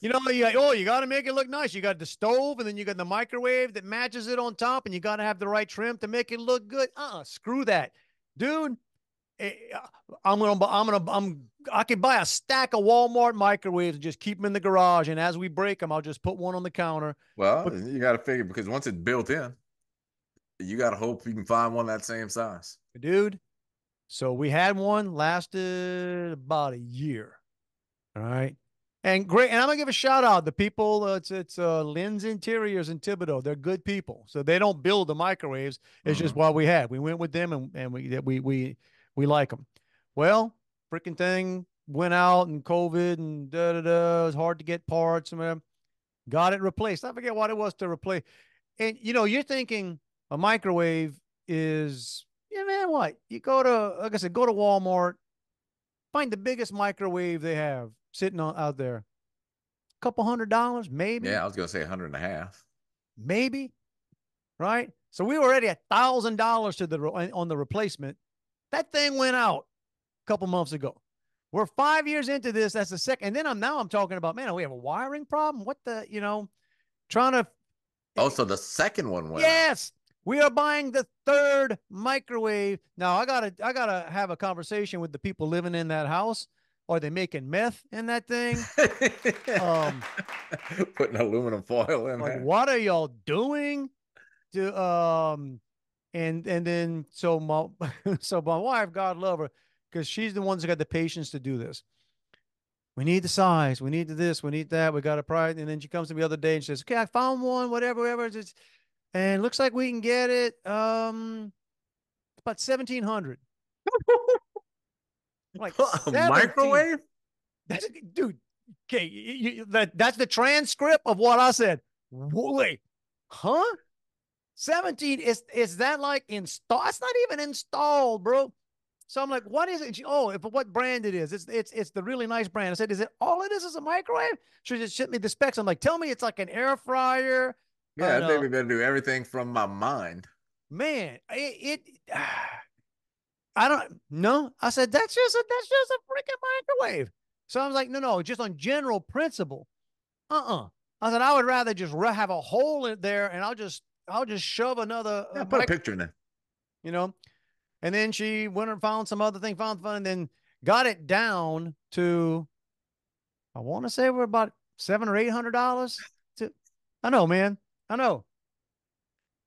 You got to make it look nice. You got the stove, and then you got the microwave that matches it on top, and you got to have the right trim to make it look good. Screw that, dude. I could buy a stack of Walmart microwaves and just keep them in the garage. And as we break them, I'll just put one on the counter. Well, you got to figure because once it's built in, you got to hope you can find one that same size. Dude. So we had one lasted about a year. All right. And great. And I'm going to give a shout out. The people, it's Lynn's Interiors in Thibodeau. They're good people. So they don't build the microwaves. It's just what we had. We went with them and we like them. Well, freaking thing went out and COVID and It was hard to get parts and whatever. Got it replaced. I forget what it was to replace. And you're thinking a microwave is, yeah, man, what? You go to, like I said, go to Walmart, find the biggest microwave they have sitting out there. A couple $100, maybe. Yeah, I was gonna say 100 and a half. Maybe. Right? So we were already $1,000 on the replacement. That thing went out a couple months ago. We're 5 years into this. That's the second. And then I'm talking about, man, we have a wiring problem. What trying to. Oh, so the second one went Yes. Out. We are buying the third microwave. Now I gotta have a conversation with the people living in that house. Are they making meth in that thing? Putting aluminum foil in there. What are y'all doing? And then so my wife, God love her, because she's the one that got the patience to do this. We need the size. We need this. We need that. We got a price. And then she comes to me the other day and says, "Okay, I found one. Whatever. It's and looks like we can get it about 1,700. Like A 17. microwave? That's dude. Okay, that's the transcript of what I said. Wait, huh? 17 is that like installed? It's not even installed, bro. So I'm like, what is it? Oh, what brand it is? It's the really nice brand. I said, is it all it is a microwave? She just shipped me the specs. I'm like, tell me it's like an air fryer. Yeah, And that baby better do everything from my mind. man, I don't know. I said, that's just a freaking microwave. So I was like, no, just on general principle. I said, I would rather just have a hole in there and I'll just shove another Yeah, put a mic, picture in there. you know. And then she went and found some other thing, found fun, and then got it down to, I want to say we're about $700 or $800. I know, man. I know.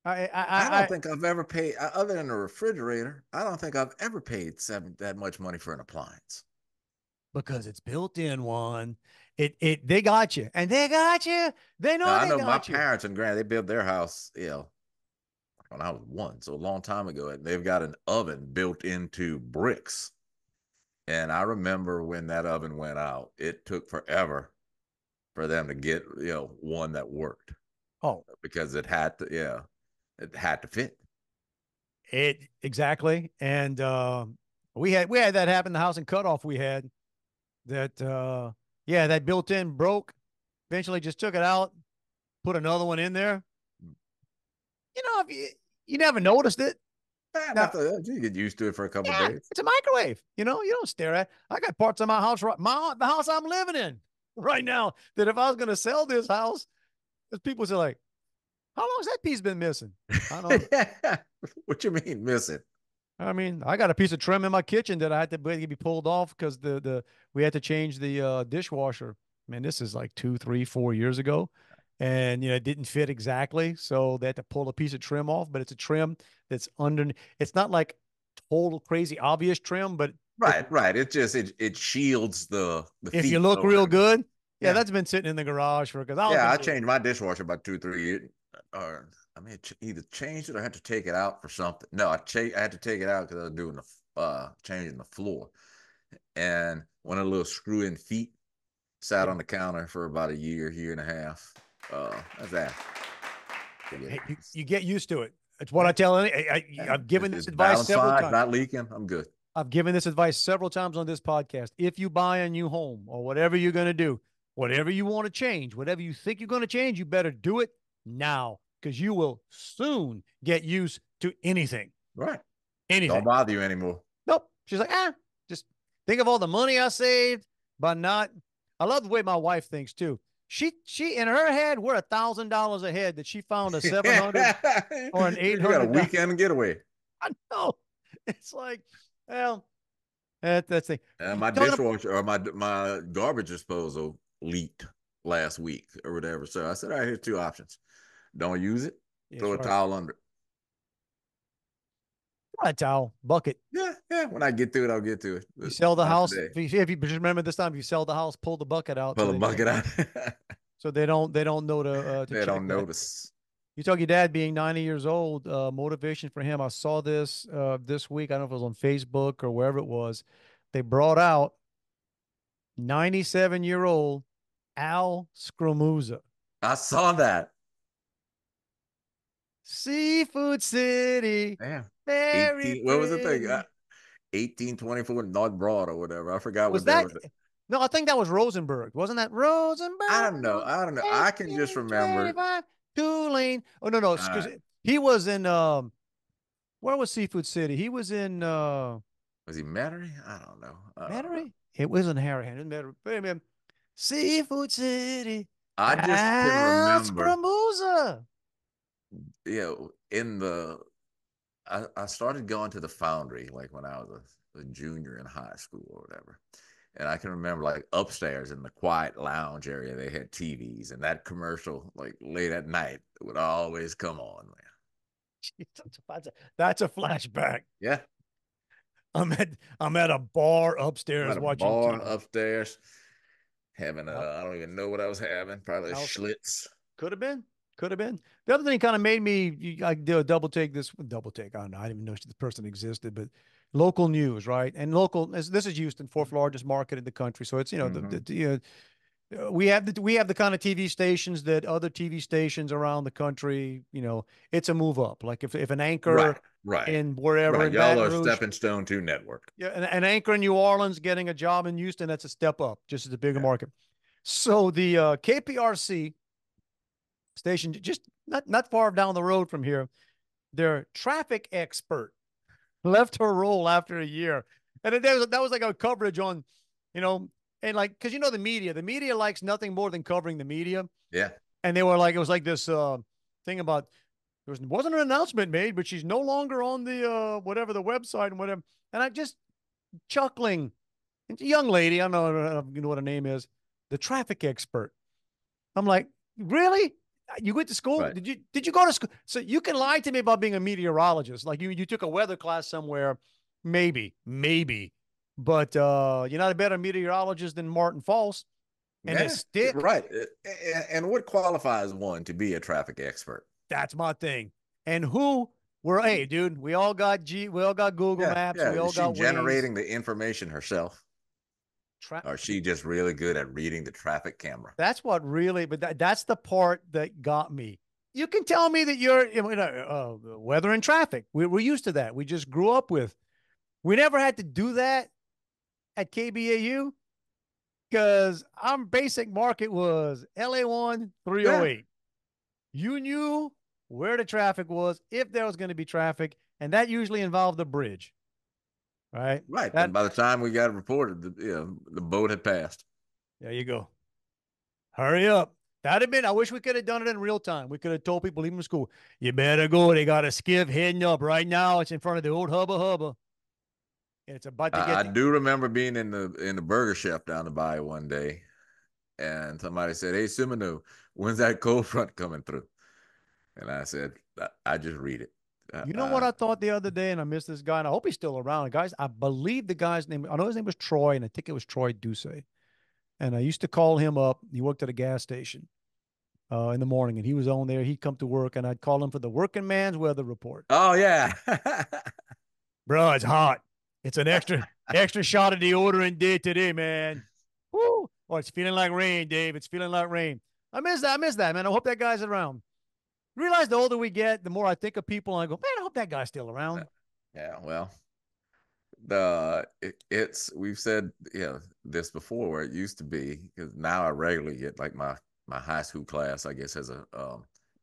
I don't I think I've ever paid, other than a refrigerator, I don't think I've ever paid that much money for an appliance. because it's built in one. They got you, and they got you. They Now, know I they know my got you. parents and grand, they built their house, when I was one, so a long time ago. And they've got an oven built into bricks. And I remember when that oven went out, it took forever for them to get, one that worked Oh, because it had to fit. it exactly. And we had that happen in the house in Cutoff. We had that. Yeah, that built in broke. Eventually, just took it out, put another one in there. If you never noticed it. And Now, after that, you get used to it for a couple of yeah, days. it's a microwave. You don't stare at. I got parts of my house, the house I'm living in right now, that if I was going to sell this house, there's people say like, "How long has that piece been missing?" I don't know. What you mean miss it? I mean, I got a piece of trim in my kitchen that I had to be pulled off because we had to change the dishwasher. Man, this is like 2, 3, 4 years ago, and it didn't fit exactly, so they had to pull a piece of trim off. But it's a trim that's under. It's not like total crazy obvious trim, but Right. It shields the if you feet look or real whatever. good, yeah, Yeah. that's been sitting in the garage because I don't Yeah, think I it. changed my dishwasher about 2, 3 years. Or I mean, either changed it or I had to take it out for something. No, I had to take it out because I was doing the changing the floor, and one of the little screw-in feet sat Yeah. on the counter for about a year and a half. That's that. Hey, you get used to it. It's what I Yeah, tell. yeah. I've given It's this advice balanced several fine. It's times. not leaking. I'm good. I've given this advice several times on this podcast. If you buy a new home or whatever you're going to do, whatever you want to change, whatever you think you're going to change, you better do it now because you will soon get used to anything. Right. Don't Anything. bother you anymore. Nope. She's like, just think of all the money I saved, but not. I love the way my wife thinks too. She in her head, we're $1,000 ahead that she found a 700 or an You got a 800. weekend getaway. I know. It's like, well, that's the thing. And You my talking about, dishwasher or my garbage disposal leaked last week or whatever. So I said, all right, here's two options. Don't use it, yes, throw a right. towel under it. Not a towel, bucket. Yeah. When I get to it, I'll get to it. You But sell the not house. today. If you just remember this time, if you sell the house, pull the bucket out Pull a bucket out. so they don't know to They check don't that. notice. You talk your dad being 90 years old, motivation for him. I saw this week. I don't know if it was on Facebook or wherever it was. They brought out 97-year-old Al Scramuza. I saw that. Seafood City, Yeah. very 18. What was the thing? pretty. 1824 North Broad or whatever. I forgot Was what that that? was. No, I think that was Rosenberg. Wasn't that Rosenberg? I don't know. I can just remember. 1825 Tulane. Oh no, excuse Uh, me. He was in where was Seafood City? He was in was he Metairie? I don't know. I don't know. Metairie. It wasn't Harahan. It was Metairie. Wait a minute. Seafood City. I just can Al remember, Scramuza. in I started going to the Foundry like when I was a junior in high school or whatever. And I can remember like upstairs in the quiet lounge area, they had TVs, and that commercial, like late at night, would always come on, man. That's a flashback. Yeah. I'm at a bar I'm upstairs at a watching bar TV. upstairs having Al, I don't even know what I was having, probably a Al Schlitz. could have been. Could have been. The other thing kind of made me I do a double take. I don't know. I didn't even know this person existed, but local news, right? And this is Houston, fourth largest market in the country. So it's, we have the kind of TV stations that other TV stations around the country, it's a move up. Like if an anchor right, in wherever in y'all Baton are Rouge, stepping stone to network. Yeah, an anchor in New Orleans getting a job in Houston, that's a step up, just as a bigger market. So the KPRC station, just not far down the road from here, their traffic expert left her role after a year, and that was like a coverage on, and like because the media likes nothing more than covering the media. Yeah, and they were like it was like this thing about wasn't an announcement made, but she's no longer on the whatever the website and whatever, and I just chuckling. It's a young lady, I don't know what her name is, the traffic expert. I'm like, really? You went to school? Right. Did you go to school? So you can lie to me about being a meteorologist. Like you took a weather class somewhere, maybe. But you're not a better meteorologist than Martin False. And a stick. Right. And what qualifies one to be a traffic expert? That's my thing. And hey, dude, we all got Google Maps. We all got Is she generating the information herself? Or is she just really good at reading the traffic camera? That's what really, but that's the part that got me. You can tell me that you're, weather and traffic. We're used to that. We just grew up with. We never had to do that at KBAU because our basic market was LA1 308. You knew where the traffic was, if there was going to be traffic, and that usually involved the bridge. Right. And by the time we got it reported, the boat had passed. There you go. Hurry up. That'd have been, I wish we could have done it in real time. We could have told people leaving school, you better go. They got a skiff heading up right now. It's in front of the old Hubba Hubba. It's about to get. I do remember being in the burger chef down the bayou one day, and somebody said, "Hey, Simonu, when's that cold front coming through?" And I said, "I just read it." You know what I thought the other day, and I missed this guy, and I hope he's still around. Guys, I believe the guy's name, I know his name was Troy, and I think it was Troy Duce. And I used to call him up. He worked at a gas station in the morning, and he was on there. He'd come to work, and I'd call him for the working man's weather report. Oh, yeah. Bro, it's hot. It's an extra shot of deodorant day today, man. Woo! Oh, it's feeling like rain, Dave. It's feeling like rain. I miss that, man. I hope that guy's around. Realize the older we get, the more I think of people, and I go, man, I hope that guy's still around. Yeah, well, we've said this before, where it used to be, because now I regularly get like my high school class, I guess, has a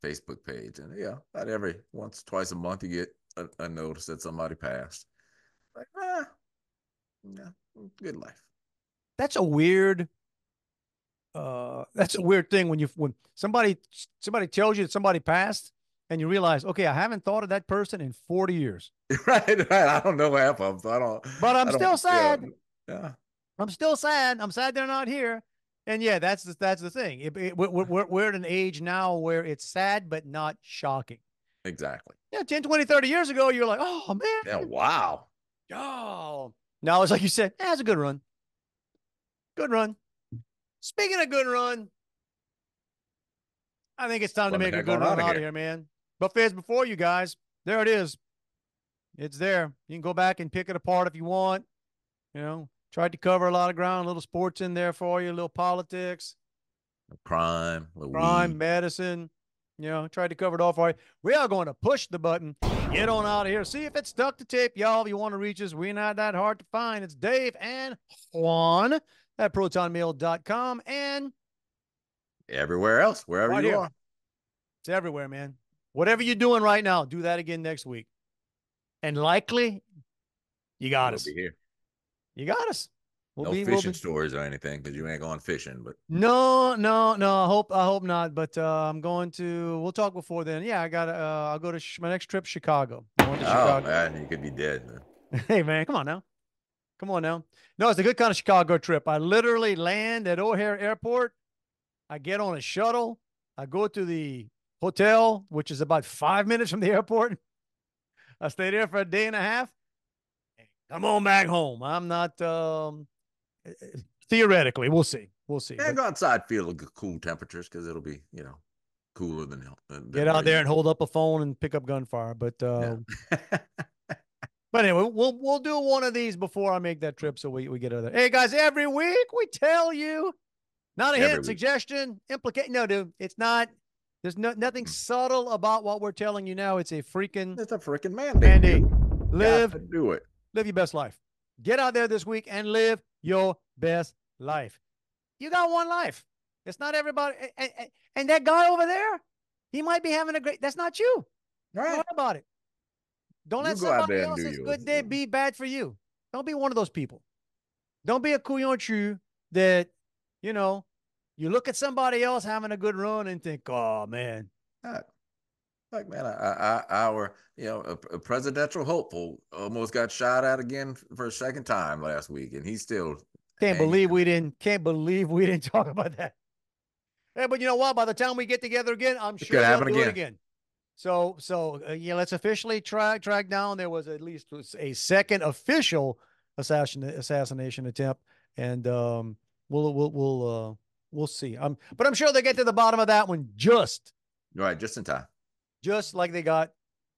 Facebook page, and about every twice a month you get a notice that somebody passed. Like, good life. That's a weird thing when somebody tells you that somebody passed and you realize, okay, I haven't thought of that person in 40 years. Right. I don't know half of them, so I don't. But I'm still sad. Yeah. I'm still sad. I'm sad they're not here. And that's the thing. We're at an age now where it's sad but not shocking. Exactly. 10, 20, 30 years ago, you're like, oh man. Yeah. Wow. Oh. Now it's like you said, it's a good run. Good run. Speaking of good run, I think it's time to make a good run out of here, man. Buffet's before you guys. There it is. It's there. You can go back and pick it apart if you want. Tried to cover a lot of ground, a little sports in there for you, a little politics. Crime, medicine. Tried to cover it all for you. We are going to push the button. Get on out of here. See if it's stuck to tape. Y'all, if you want to reach us, we're not that hard to find. It's Dave and Juan at protonmail.com and everywhere else, wherever you are. It's everywhere, man. Whatever you're doing right now, do that again next week. And likely, you got us. We'll be here. You got us. No fishing stories or anything, because you ain't going fishing. But no. I hope not. But I'm going to. We'll talk before then. Yeah, I'll go to my next trip, Chicago. Chicago. Man, you could be dead, man. Hey, man, come on now. No, it's a good kind of Chicago trip. I literally land at O'Hare Airport. I get on a shuttle. I go to the hotel, which is about 5 minutes from the airport. I stay there for a day and a half. Come on back home. I'm not theoretically. We'll see. And go outside, feel the cool temperatures, because it'll be, cooler than get out there and hold up a phone and pick up gunfire. But yeah. but anyway, we'll do one of these before I make that trip, so we get out there. Hey guys, every week we tell you, not a hint, suggestion, implicate. No, dude, it's not. There's nothing subtle about what we're telling you now. It's a freaking mandate. Do it. Live your best life. Get out there this week and live your best life. You got one life. It's not everybody. And that guy over there, he might be having a great. That's not you. Right. Don't worry about it. Don't let somebody else's good day be bad for you. Don't be one of those people. Don't be a couillon that, you know, you look at somebody else having a good run and think, oh, man. Like, man, our a presidential hopeful almost got shot at again for a second time last week, and he's still can't believe we didn't talk about that. Hey, but you know what? By the time we get together again, I'm sure they'll do it again. So yeah, let's officially track down. There was at least a second official assassination attempt, and we'll see. But I'm sure they get to the bottom of that one just in time, just like they got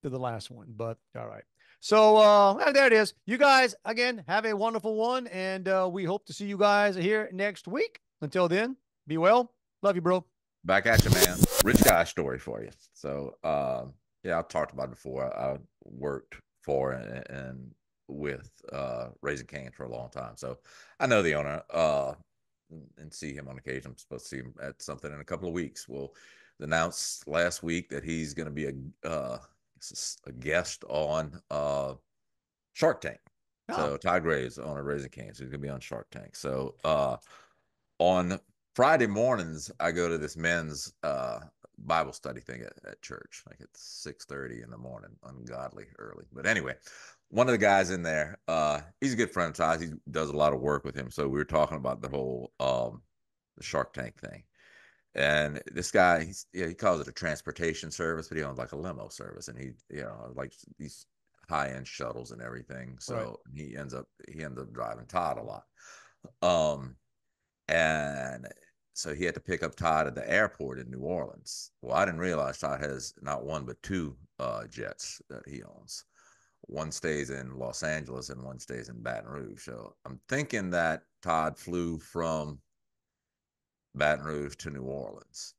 to the last one. But all right. So there it is. You guys again have a wonderful one, and we hope to see you guys here next week. Until then, be well. Love you, bro. Back at you, man. Rich guy story for you. So, yeah, I've talked about it before. I worked for and with Raising Cane's for a long time. So I know the owner and see him on occasion. I'm supposed to see him at something in a couple of weeks. Well, announced last week that he's going to be a guest on Shark Tank. Oh. So Todd Graves, owner of Raising Cane's, he's going to be on Shark Tank. So on Friday mornings, I go to this men's Bible study thing at church. Like it's 6:30 in the morning, ungodly early. But anyway, one of the guys in there, he's a good friend of Todd's. He does a lot of work with him. So we were talking about the whole the Shark Tank thing. And this guy, he calls it a transportation service, but he owns like a limo service, and he, like these high-end shuttles and everything. So right. he ends up driving Todd a lot. And so he had to pick up Todd at the airport in New Orleans. Well, I didn't realize Todd has not one but two jets that he owns. One stays in Los Angeles and one stays in Baton Rouge. So I'm thinking that Todd flew from Baton Rouge to New Orleans.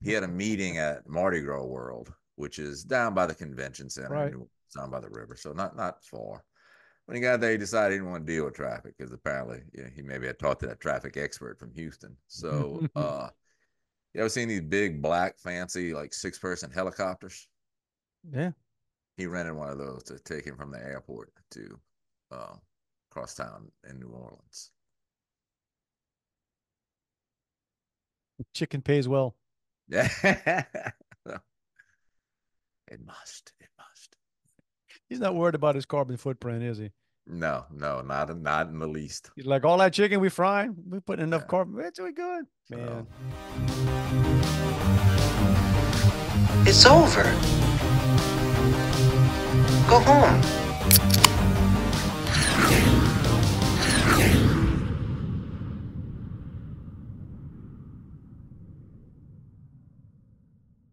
He had a meeting at Mardi Gras World, which is down by the convention center, right. Down by the river, so not far. When he got there, he decided he didn't want to deal with traffic because apparently he maybe had talked to that traffic expert from Houston. So you ever seen these big black fancy like 6-person helicopters? Yeah. He rented one of those to take him from the airport to cross town in New Orleans. Chicken pays well. Yeah. It must. He's not worried about his carbon footprint, is he? No, not in the least. He's like, all that chicken we frying, we putting enough carbon. It's really good, man. It's over. Go home.